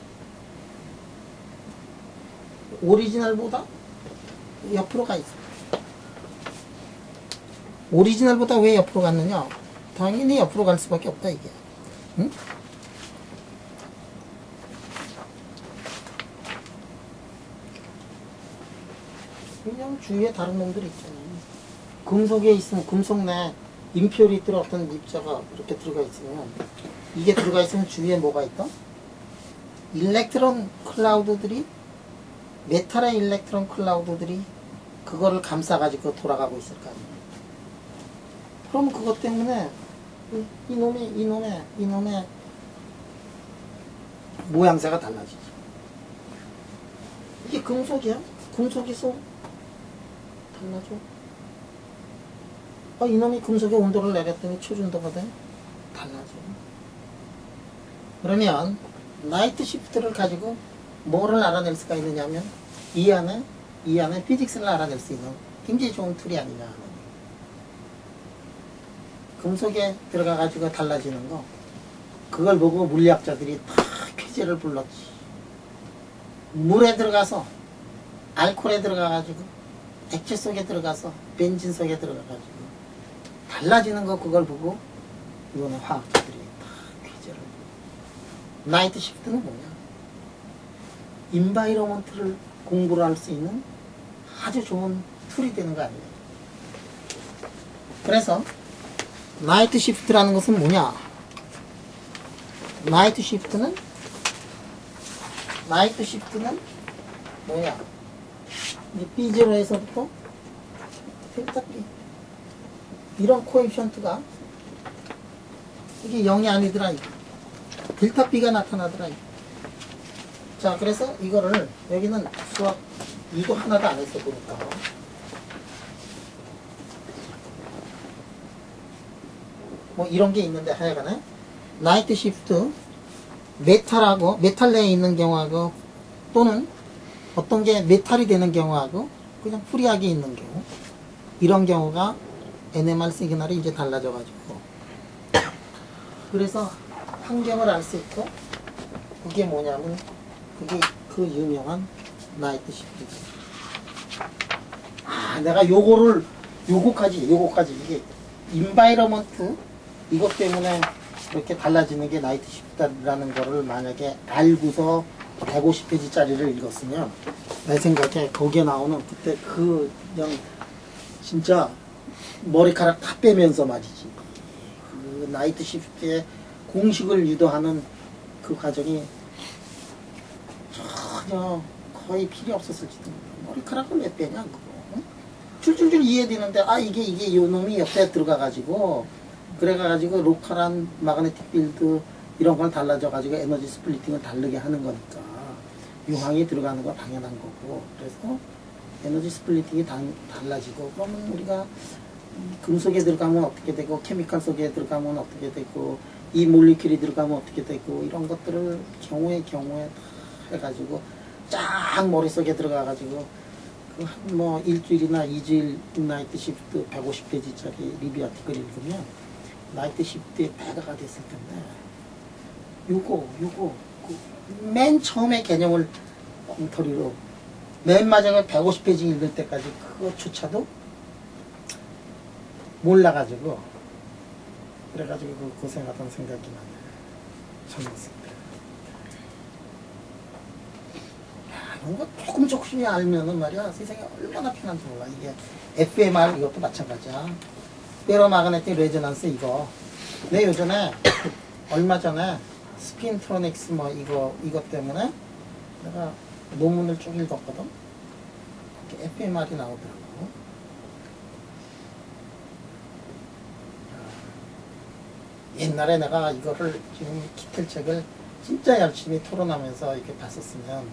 오리지널보다 옆으로 가 있어. 오리지널보다 왜 옆으로 갔느냐? 당연히 옆으로 갈 수밖에 없다 이게. 응? 왜냐면 주위에 다른 놈들이 있잖아. 금속에 있으면 금속 내 임퓨리티를 어떤 입자가 이렇게 들어가 있으면, 이게 들어가 있으면 주위에 뭐가 있다? 일렉트론 클라우드들이, 메탈의 일렉트론 클라우드들이 그거를 감싸가지고 돌아가고 있을 거 아니야. 그럼 그것 때문에 이놈의 모양새가 달라지지. 이게 금속이야? 금속에서 달라져. 이놈이 금속의 온도를 내렸더니 초준도가 돼? 달라져. 그러면 나이트 시프트를 가지고 뭐를 알아낼 수가 있느냐면 이 안에 피직스를 알아낼 수 있는 굉장히 좋은 툴이 아니냐 하는. 금속에 들어가가지고 달라지는 거, 그걸 보고 물리학자들이 다 퀴즈를 불렀지. 물에 들어가서, 알코올에 들어가가지고, 액체 속에 들어가서, 벤진 속에 들어가가지고 달라지는 거, 그걸 보고 이거는 화학자들이 다 퀴즈를. 나이트 시프트는 뭐냐? 인바이러먼트를 공부를 할 수 있는 아주 좋은 툴이 되는 거 아니에요. 그래서 나이트 시프트라는 것은 뭐냐? 나이트 시프트는 뭐냐? 이제 B0에서부터 델타 B 이런 코에피션트가 이게 0이 아니더라. 델타 B가 나타나더라. 자, 그래서 이거를 여기는 수학 이거 하나도 안 했어 보니까. 뭐 이런 게 있는데 하여간에 나이트 시프트 메탈 내에 있는 경우하고 또는 어떤 게 메탈이 되는 경우하고 그냥 프리하게 있는 경우 이런 경우가 NMR 시그널이 이제 달라져 가지고 그래서 환경을 알 수 있고 그게 뭐냐면 그게 그 유명한 나이트 시프트. 아, 내가 요거까지 이게 인바이러먼트 이것 때문에 이렇게 달라지는 게 나이트 시프트라는 거를 만약에 알고서 150페이지짜리를 읽었으면 내 생각에 거기에 나오는 그때 그 그냥 진짜 머리카락 다 빼면서 말이지 그 나이트 시프트의 공식을 유도하는 그 과정이 전혀 거의 필요 없었을지도 몰라. 머리카락을 왜 빼냐 그거. 응? 줄줄줄 이해되는데 아 이게 요 놈이 옆에 들어가가지고 그래가지고 로컬한 마그네틱 필드 이런 걸 달라져가지고 에너지 스플리팅을 다르게 하는 거니까 유황이 들어가는 거 당연한 거고 그래서 에너지 스플리팅이 달라지고 그러면 우리가 금속에 들어가면 어떻게 되고 케미칼 속에 들어가면 어떻게 되고 이 몰리큘이 들어가면 어떻게 되고 이런 것들을 경우에 다 해가지고 쫙 머릿속에 들어가가지고 뭐 일주일이나 2주일 나이트 시프트 150페이지짜리 리뷰 아티클 읽으면 나이트 시프트의 배가가 됐을 텐데 요거 맨 처음에 개념을 엉터리로 맨 마지막에 150페이지 읽을 때까지 그거조차도 몰라가지고 그래가지고 그 고생하던 생각이 나네. 젊었을 때. 야, 이런 거 조금씩 알면은 말이야 세상에 얼마나 편한지 몰라. 이게 FMR 이것도 마찬가지야. 페로마그네틱 레저넌스 이거. 내 요전에 얼마 전에 스핀트로닉스 뭐 이것 때문에 내가 논문을 쭉 읽었거든. FMR이 나오더라고. 옛날에 내가 이거를 지금 기틀 책을 진짜 열심히 토론하면서 이렇게 봤었으면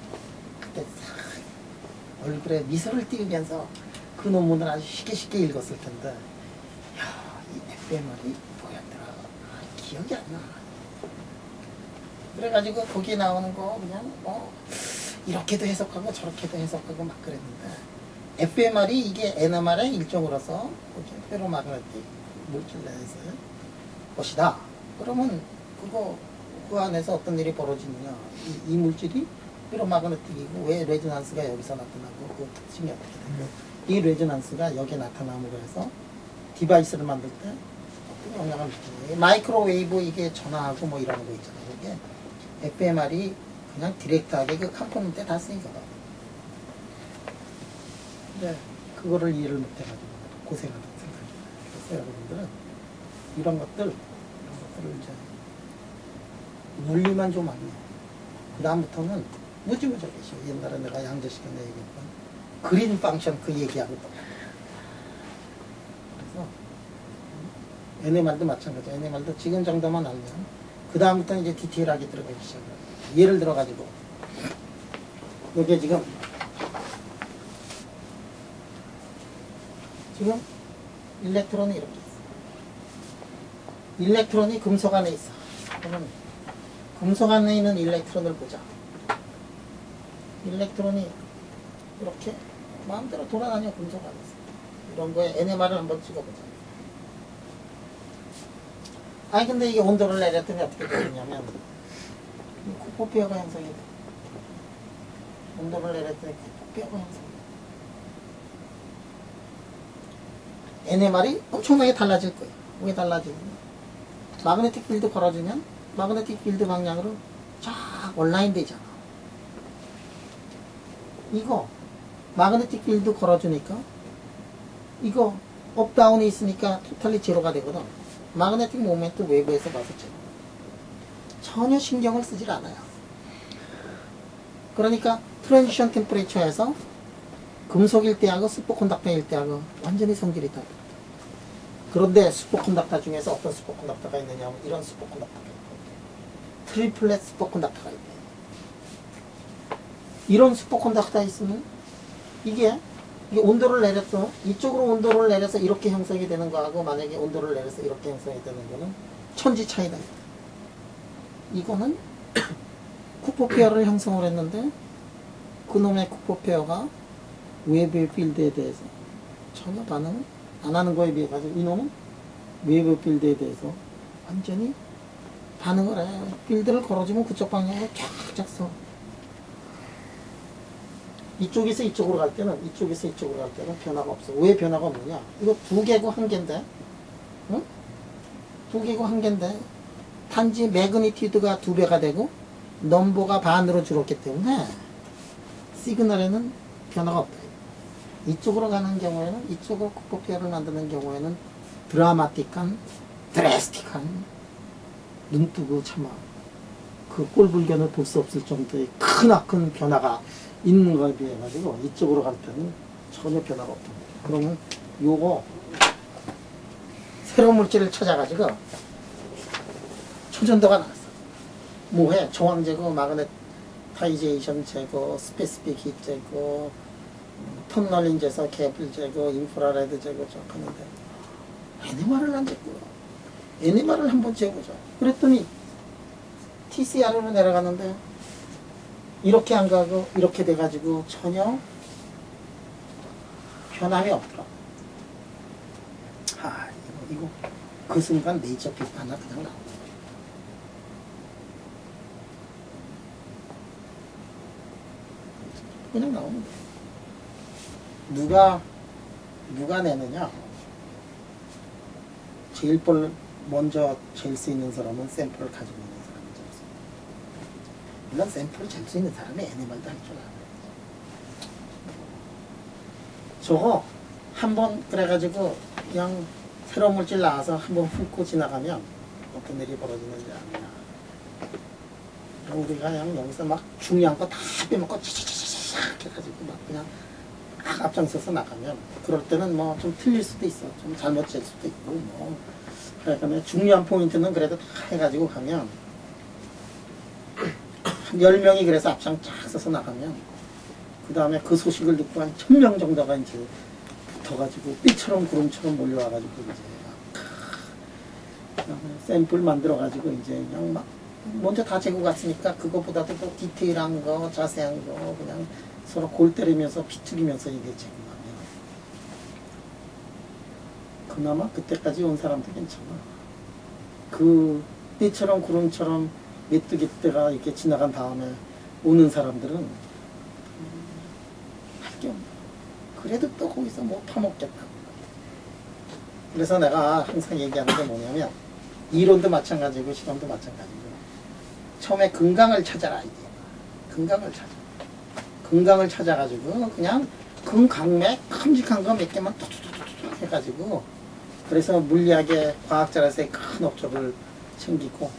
그때 싹 얼굴에 미소를 띄우면서 그 논문을 아주 쉽게 읽었을 텐데 야, 이 FMR이 뭐였더라. 기억이 안 나. 그래가지고 거기 나오는 거 그냥 이렇게도 해석하고 저렇게도 해석하고 막 그랬는데 FMR이 이게 NMR의 일종으로서 페로마그네틱 물질 내에서의 것이다. 그러면 그 안에서 어떤 일이 벌어지느냐. 이 물질이 페로마그네틱이고 왜 레조넌스가 여기서 나타나고 그 특징이 어떻게 되고 이 레조넌스가 여기에 나타남으로 해서 디바이스를 만들 때 어떤 영향을 미치냐. 마이크로웨이브 이게 전화하고 뭐 이런 거 있잖아요. 이게 FMR이 그냥 디렉트하게 그 컴포넌트에 다 쓰이거든. 근데 그거를 이해를 못해가지고 고생하던 생각이 나요. 그래서 여러분들은 이런 것들을 이제 논리만 좀 알면 그 다음부터는 무지무지하게 쉬워. 옛날에 내가 양재 시간에 얘기했던 그린 펑션 그 얘기하고 또 그래서 NMR도 마찬가지야. NMR도 지금 정도만 알면 그 다음부터는 이제 디테일하게 들어가기 시작해요. 예를 들어가지고 이게 지금 일렉트론이 이렇게 있어. 일렉트론이 금속 안에 있어. 그러면 금속 안에 있는 일렉트론을 보자. 일렉트론이 이렇게 마음대로 돌아다녀 금속 안에서. 이런 거에 NMR을 한번 찍어보자. 아니 근데 이게 온도를 내렸더니 어떻게 되느냐면 코피어가 형성이 돼. 온도를 내렸더니 코피어가 형성이 돼. NMR이 엄청나게 달라질 거예요. 왜 달라지느냐. 마그네틱 필드 걸어주면 마그네틱 필드 방향으로 쫙 온라인 되잖아. 이거 마그네틱 필드 걸어주니까 이거 업다운이 있으니까 토탈리 제로가 되거든. 마그네틱 모멘트 외부에서 봐서 전혀 신경을 쓰질 않아요. 그러니까 트랜지션 템퍼레처에서 금속일 때하고 슈퍼컨덕터일 때하고 완전히 성질이 다릅니다. 그런데 슈퍼컨덕터 중에서 어떤 슈퍼컨덕터가 있느냐 하면 이런 슈퍼컨덕터가 있고 트리플렛 슈퍼컨덕터가 있대요. 이런 슈퍼컨덕터가 있으면 이게 온도를 내려서 이쪽으로 온도를 내려서 이렇게 형성이 되는 거하고 만약에 온도를 내려서 이렇게 형성이 되는 거는 천지 차이다. 이거는 쿠퍼페어를 형성을 했는데 그놈의 쿠퍼페어가 외부의 필드에 대해서 전혀 반응을 안 하는 거에 비해 가지고 이놈은 외부 필드에 대해서 완전히 반응을 해. 필드를 걸어주면 그쪽 방향으로 쫙쫙 서. 이쪽에서 이쪽으로 갈 때는 변화가 없어. 왜 변화가 없느냐? 이거 두 개고 한 개인데, 응? 두 개고 한 개인데, 단지 매그니튜드가 두 배가 되고 넘버가 반으로 줄었기 때문에 시그널에는 변화가 없다. 이쪽으로 가는 경우에는, 이쪽으로 쿠퍼페어를 만드는 경우에는 드라마틱한, 드레스틱한, 눈뜨고 참아 그 꼴불견을 볼 수 없을 정도의 크나큰 변화가 있는 거에 비해 가지고 이쪽으로 갈 때는 전혀 변화가 없다. 그러면 요거 새로운 물질을 찾아가지고 초전도가 나왔어. 뭐해? 저항 제거, 마그네타이제이션 제거, 스페시픽 힛 제거, 턴널링 제거, 개불 제거, 인프라레드 제거 쫙 하는데 NMR을 안 쟀고요. NMR을 한번 재보자. 그랬더니 TCR로 내려가는데 이렇게 안 가고 이렇게 돼가지고 전혀 변함이 없더라. 아 이거 그 순간 네이처 픽 하나 그냥 나오고 그냥 나오는 거야. 누가 내느냐? 제일 먼저 잴 수 있는 사람은 샘플을 가지고 있는 사람이 잴 수 있는. 물론 샘플을 잴 수 있는 사람이 NMR도 할 줄 알아요. 저거 한번 그래가지고 그냥 새로운 물질 나와서 한번 훑고 지나가면 어떤 일이 벌어지는지 아냐. 우리가 그냥 여기서 막 중요한 거 다 빼먹고 차차차차차 해가지고 막 그냥 앞장서서 나가면 그럴 때는 뭐 좀 틀릴 수도 있어. 좀 잘못 잴 수도 있고 뭐. 그러니까 중요한 포인트는 그래도 다 해가지고 가면 한 10명이 그래서 앞장 쫙 서서 나가면 그 다음에 그 소식을 듣고 한 1000명 정도가 이제 붙어가지고 삐처럼 구름처럼 몰려와가지고 이제 샘플 만들어가지고 이제 그냥 막 먼저 다 재고 갔으니까 그거보다도 더 디테일한 거, 자세한 거 그냥 서로 골 때리면서 비틀리면서 이게 재고 가면 그나마 그때까지 온 사람도 괜찮아. 그 삐처럼 구름처럼 메뚜기 때가 이렇게 지나간 다음에 오는 사람들은 할 게 없네. 그래도 또 거기서 뭐 파먹겠다. 그래서 내가 항상 얘기하는 게 뭐냐면 이론도 마찬가지고 실험도 마찬가지고 처음에 근강을 찾아라 이게. 근강을 찾아가지고 그냥 근강맥 큼직한 거 몇 개만 툭툭툭툭 해가지고 그래서 물리학의 과학자로서의 큰 업적을 챙기고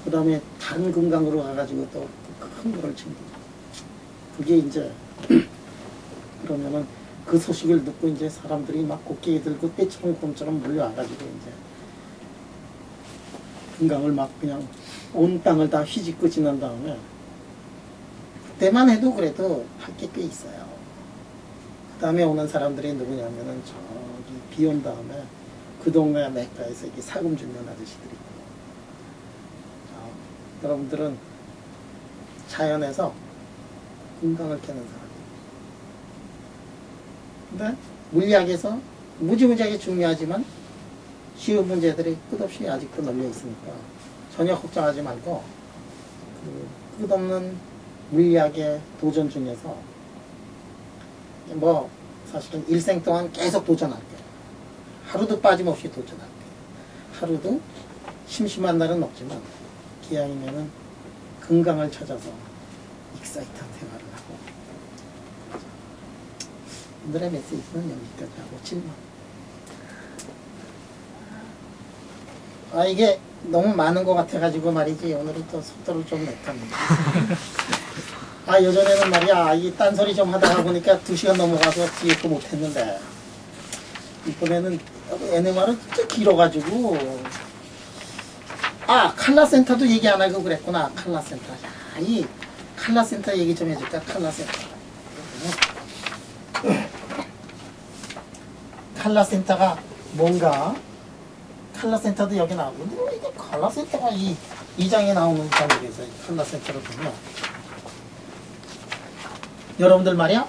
그 다음에 다른 근강으로 가가지고 또 큰 거를 챙기고 그게 이제 그러면은 그 소식을 듣고 이제 사람들이 막 곡괭이 들고 떼처럼 곰처럼 몰려와가지고 이제 근강을 막 그냥 온 땅을 다 휘짓고 지난 다음에 그때만 해도 그래도 할 게 꽤 있어요. 그 다음에 오는 사람들이 누구냐면은 저기 비 온 다음에 그 동네 맥가에서 이게 사금 주는 아저씨들이 있고 여러분들은 자연에서 근강을 캐는 사람이에요. 근데 물리학에서 무지무지하게 중요하지만 쉬운 문제들이 끝없이 아직도 널려 있으니까 전혀 걱정하지 말고 그 끝없는 물리학의 도전 중에서 뭐 사실은 일생 동안 계속 도전할게요. 하루도 빠짐없이 도전할게요. 하루도 심심한 날은 없지만 기왕이면은 근강을 찾아서 익사이트한 생활을 하고 오늘의 메시지는 여기까지 하고 7만 아, 이게 너무 많은 것 같아가지고 말이지. 오늘은 또 속도를 좀 냈답니다. 아, 예전에는 말이야, 이 딴소리 좀 하다가 보니까 2시간 넘어가서 뒤에 또 못했는데, 이번에는 NMR은 진짜 길어가지고, 아, 칼라센터도 얘기 안 하고 그랬구나. 칼라센터. 야, 이 칼라센터 얘기 좀 해줄까? 칼라센터. 칼라센터가 뭔가, 칼라센터도 여기 나오고, 근데 이게 칼라센터가 이 장에 나오는 장면에서 칼라센터를 보면, 여러분들 말이야,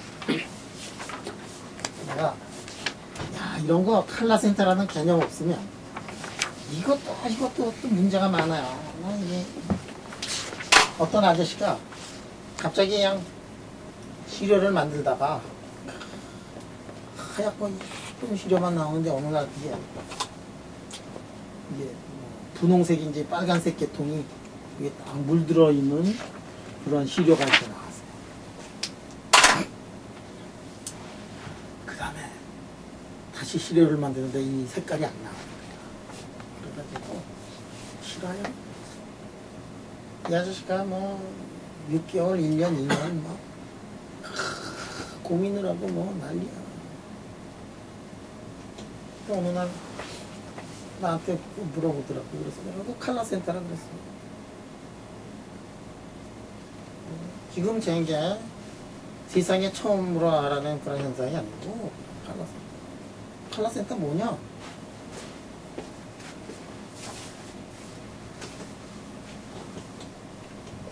내가, 야, 이런 거 칼라센터라는 개념 없으면, 이것도 또 문제가 많아요. 이게 어떤 아저씨가 갑자기 그냥 시료를 만들다가 하얗고 예쁜 시료만 나오는데 어느 날 이게 분홍색인지 빨간색 계통이 이게 딱 물들어 있는 그런 시료가 이렇게 나왔어요. 그 다음에 다시 시료를 만드는데 이 색깔이 안 나와요. 그래가지고 싫어요. 이 아저씨가 뭐 6개월, 1년, 2년 뭐 고민을 하고 뭐 난리야. 또 어느 날 나한테 물어보더라고. 그래서 내가 그 칼라센터라 그랬어. 지금 제 세상에 처음으로 알아낸 그런 현상이 아니고 칼라센터. 칼라센터 뭐냐?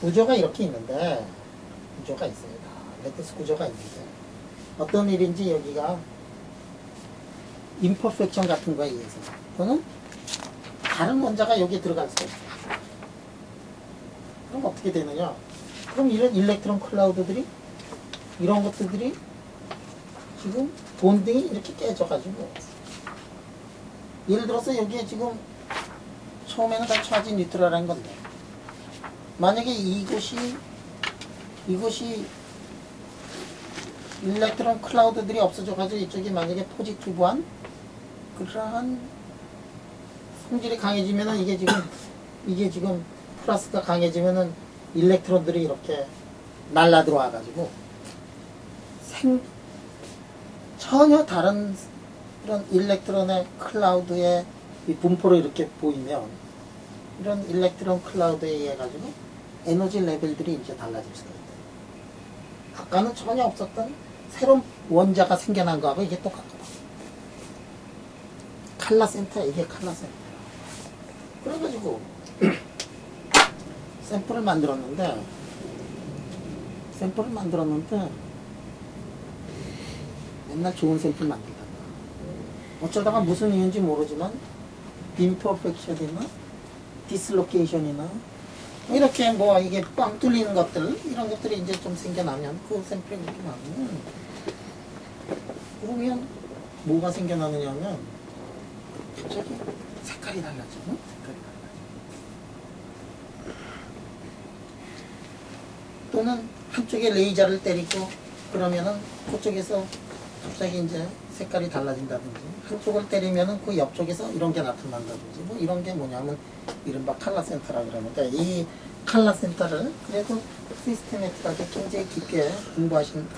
구조가 이렇게 있는데, 구조가 있습니다. 매트리스 구조가 있는데, 어떤 일인지 여기가 임퍼펙션 같은 거에 의해서 또는 다른 원자가 여기에 들어갈 수가 있어요. 그럼 어떻게 되느냐? 그럼 이런 일렉트론 클라우드들이 이런 것들이 지금 본딩이 이렇게 깨져가지고, 예를 들어서 여기에 지금 처음에는 다 차지 뉴트럴한 건데, 만약에 이곳이 일렉트론 클라우드들이 없어져가지고 이쪽이 만약에 포지티브한 그러한 성질이 강해지면은 이게 지금 플러스가 강해지면은 일렉트론들이 이렇게 날라 들어와가지고 전혀 다른 이런 일렉트론의 클라우드의 이 분포로 이렇게 보이면 이런 일렉트론 클라우드에 의해 가지고 에너지 레벨들이 이제 달라질 수가 있다. 아까는 전혀 없었던 새로운 원자가 생겨난 거하고 이게 똑같거든. 칼라센터, 이게 칼라센터. 그래가지고 샘플을 만들었는데 맨날 좋은 샘플 만들다가 어쩌다가 무슨 이유인지 모르지만 임퍼펙션이나 디슬로케이션이나 이렇게 뭐 이게 빵 뚫리는 것들 이런 것들이 이제 좀 생겨나면 그 샘플이 그렇게 나오면 그러면 뭐가 생겨나느냐면 갑자기 색깔이 달라져. 응? 색깔이 달라져. 또는 한쪽에 레이저를 때리고 그러면은 그쪽에서 갑자기 이제 색깔이 달라진다든지 한쪽을 때리면은 그 옆쪽에서 이런 게 나타난다든지 뭐 이런 게 뭐냐면 이른바 칼라센터라 그러니까 이 칼라센터를 그래도 시스테매틱하게 굉장히 깊게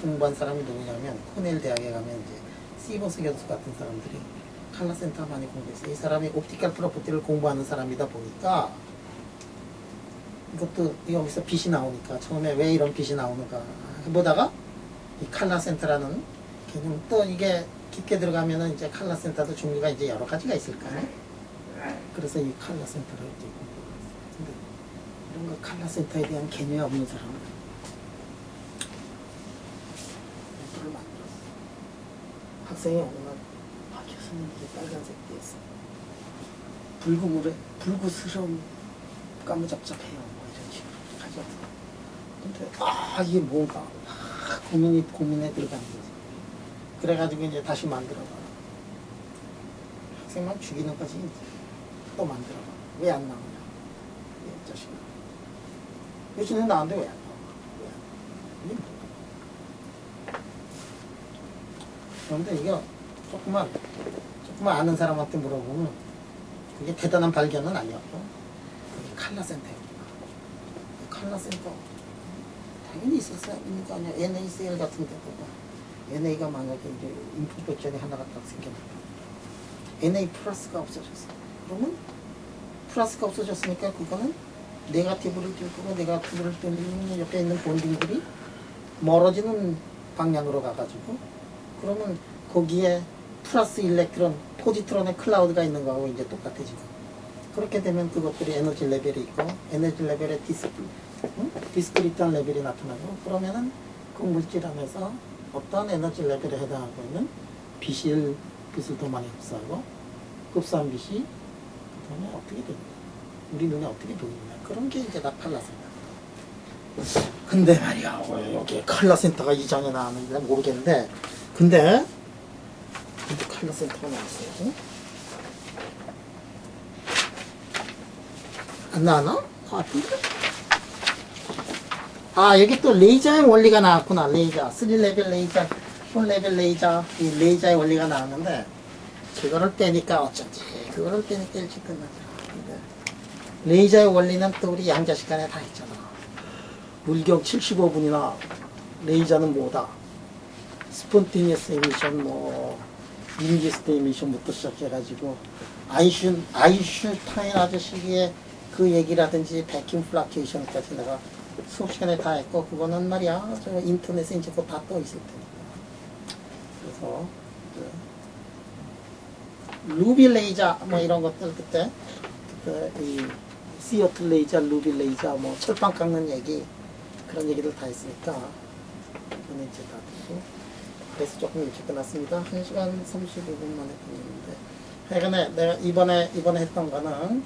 공부한 사람이 누구냐면 코넬 대학에 가면 이제 시버스 교수 같은 사람들이 칼라센터 많이 공부했어요. 이 사람이 옵티컬 프로퍼티를 공부하는 사람이다 보니까 이것도 여기서 빛이 나오니까 처음에 왜 이런 빛이 나오는가 해보다가 이 칼라센터라는 개념 또 이게 깊게 들어가면은 이제 칼라센터도 종류가 이제 여러 가지가 있을 거예요. 그래서 이 칼라센터를 이제 공부했어요. 근데 이런 거 칼라센터에 대한 개념이 없는 사람은 램프를 만들었어. 학생이 어느 날 교수님 이게 빨간색 되었어. 불구스러움 까무잡잡해요. 뭐 이런 식으로 가져왔어. 근데 이게 뭔가 고민에 들어가는 거지. 그래가지고 이제 다시 만들어봐. 학생만 죽이는 거지. 또 만들어봐. 왜 안 나오냐? 이 자식아. 요즘에 나왔는데 왜 안 나와? 왜 안 나와? 그런데 이거 조금만 아는 사람한테 물어보면 그게 대단한 발견은 아니었고 그게 칼라센터였구나. 칼라센터 당연히 있었어요. 그러니까 NaCl 같은 데다가 NA가 만약에 이제 인풋백전이 하나가 딱 생겨나면 Na 플러스가 없어졌어. 그러면 플러스가 없어졌으니까 그거는 네가티브를 줄 거고 네가티브를 떼면 옆에 있는 본딩들이 멀어지는 방향으로 가가지고 그러면 거기에 플러스 일렉트론, 포지트론의 클라우드가 있는 거하고 이제 똑같아지고 그렇게 되면 그것들이 에너지 레벨이 있고 에너지 레벨에 디스크리트한 레벨이 나타나고 그러면은 그 물질 안에서 어떤 에너지 레벨에 해당하고 있는 빛을 더 많이 흡수하고 흡수한 빛이 그다음에 어떻게 되느냐 우리 눈에 어떻게 보이느냐 그런 게 이제 다 칼라센터. 근데 말이야 왜 여기 칼라센터가 이 장에 나왔는지 모르겠는데 근데 칼라센터가 나왔어요. 안 나왔나? 나왔던데? 아 여기 또 레이저의 원리가 나왔구나. 레이저 3레벨 레이저 4레벨 레이저 이 레이저의 원리가 나왔는데 그거를 빼니까 어쩐지 그거를 빼니까 일찍 끝나죠. 근데 레이저의 원리는 또 우리 양자시간에 다 있잖아. 물경 75분이나 레이저는 뭐다 스폰테니어스 에미션 뭐 인디스트 에미션부터 시작해가지고 아인슈타인 아저씨의 그 얘기라든지 베큐um 플라큐에이션까지 내가 수업 시간에 다 했고 그거는 말이야 저 인터넷에 이제 그거 다 떠 있을 테니까 그래서 루비 레이저 뭐 이런 것들 그때 이 시어틀 레이저 루비 레이저 뭐 철판 깎는 얘기 그런 얘기들 다 했으니까 이거는 이제 다 듣고 그래서 조금 일찍 끝났습니다. 1시간 35분 만에 끝났는데 하여간에 내가 이번에 했던 거는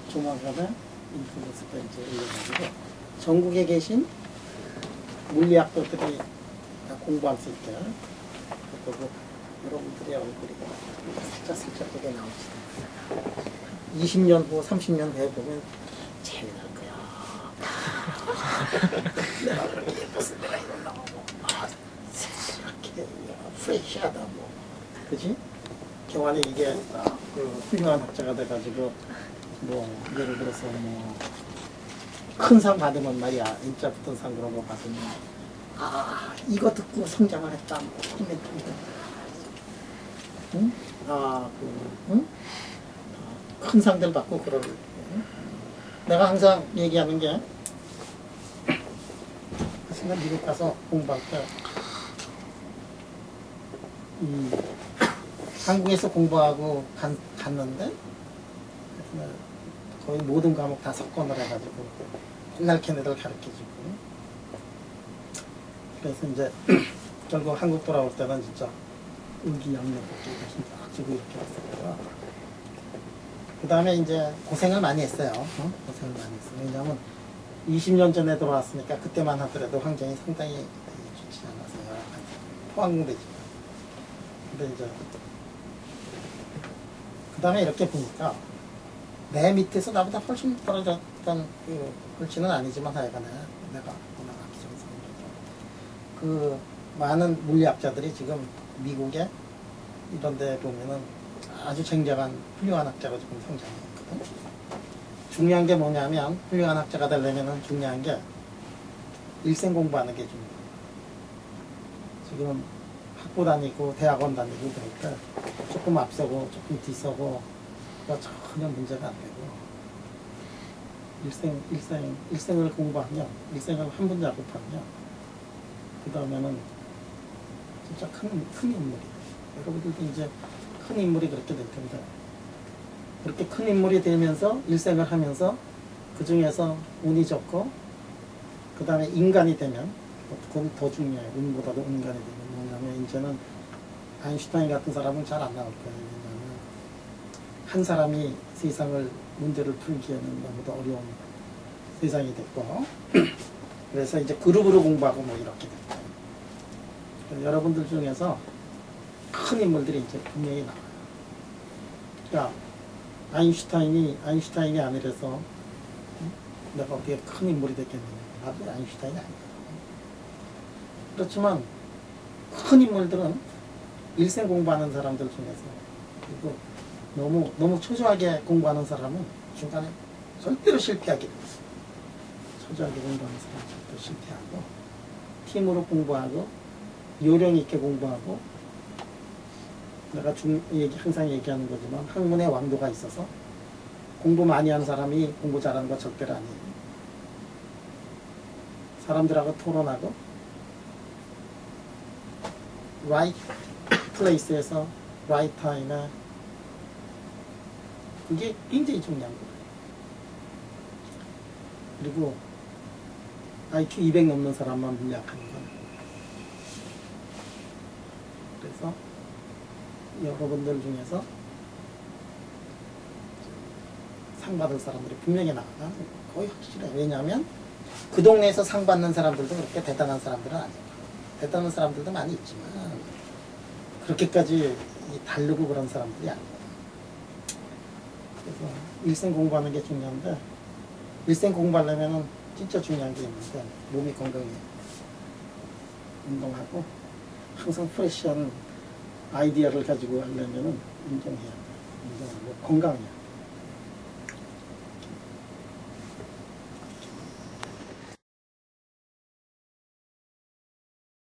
조만간에 인터넷에 이제 올려가지고 전국에 계신 물리학도들이 다 공부할 수 있게 그리고 여러분들의 얼굴이 살짝 되게 나옵시다. 20년 후 30년 후에 보면 재미날 거야. 내가 그렇게 예뻤을 때가 이런 나오고 섹시하게 프레시하다 뭐 그지? 경환이 이게 그 훌륭한 학자가 돼가지고 뭐 예를 들어서 뭐 큰 상 받으면 말이야 인자 붙은 상 그런 거 받으면 아 이거 듣고 성장을 했다 뭐 응? 응? 큰 상들 받고 그러고 응? 내가 항상 얘기하는 게 내가 미국 가서 공부할 때 한국에서 공부하고 갔는데 거의 모든 과목 다 석권을 해가지고 맨날 걔네들 가르쳐주고 그래서 이제 결국 한국 돌아올 때는 진짜 의기양력없게 진짜 가지고 이렇게 왔어요. 그 다음에 이제 고생을 많이 했어요. 고생을 많이 했어요. 왜냐하면 20년 전에 들어왔으니까 그때만 하더라도 환경이 상당히 좋지 않아서요. 포항공대지만. 근데 이제 그 다음에 이렇게 보니까 내 밑에서 나보다 훨씬 떨어졌던 그 글씨는 아니지만 하여간에 내가 워낙 기정성이라서 그 많은 물리학자들이 지금 미국에 이런 데 보면은 아주 쟁쟁한 훌륭한 학자로 지금 성장했거든. 중요한 게 뭐냐면 훌륭한 학자가 되려면은 중요한 게 일생 공부하는 게 중요해요. 지금 학부 다니고 대학원 다니고 그러니까 조금 앞서고 조금 뒤서고 전혀 문제가 안 되고 일생을 공부하면 일생을 한 번 작업하면 그 다음에는 진짜 큰 인물이 여러분들도 이제 큰 인물이 그렇게 될 텐데 그렇게 큰 인물이 되면서 일생을 하면서 그 중에서 운이 좋고 그 다음에 인간이 되면 그건 더 중요해요. 운보다도 인간이 되면 뭐냐면 이제는 아인슈타인 같은 사람은 잘 안 나올 거예요. 왜냐하면 한 사람이 세상을 문제를 풀기에는 너무도 어려운 세상이 됐고 그래서 이제 그룹으로 공부하고 뭐 이렇게 됐고 여러분들 중에서 큰 인물들이 이제 분명히 나와요. 그러니까 아인슈타인이 아니라서 내가 어떻게 큰 인물이 됐겠느냐. 나도 아인슈타인이 아니에요. 그렇지만 큰 인물들은 일생 공부하는 사람들 중에서 그리고 너무 초조하게 공부하는 사람은 중간에 절대로 실패하게 됩니다. 초조하게 공부하는 사람은 절대로 실패하고, 팀으로 공부하고, 요령 있게 공부하고, 내가 항상 얘기하는 거지만 학문의 왕도가 있어서 공부 많이 하는 사람이 공부 잘하는 거 절대로 아니에요. 사람들하고 토론하고 right place에서 right time에 그게 굉장히 중요한 거예요. 그리고 IQ 200 넘는 사람만 물리학하는 거예요. 그래서 여러분들 중에서 상 받을 사람들이 분명히 나가요. 거의 확실해요. 왜냐하면 그 동네에서 상 받는 사람들도 그렇게 대단한 사람들은 아니고, 대단한 사람들도 많이 있지만 그렇게까지 다르고 그런 사람들이 아니거든요. 그래서 일생 공부하는 게 중요한데, 일생 공부하려면 진짜 중요한 게 있는데, 몸이 건강해요. 운동하고 항상 프레시한 아이디어를 가지고 하려면 운동해야 돼요. 운동하고 건강해요.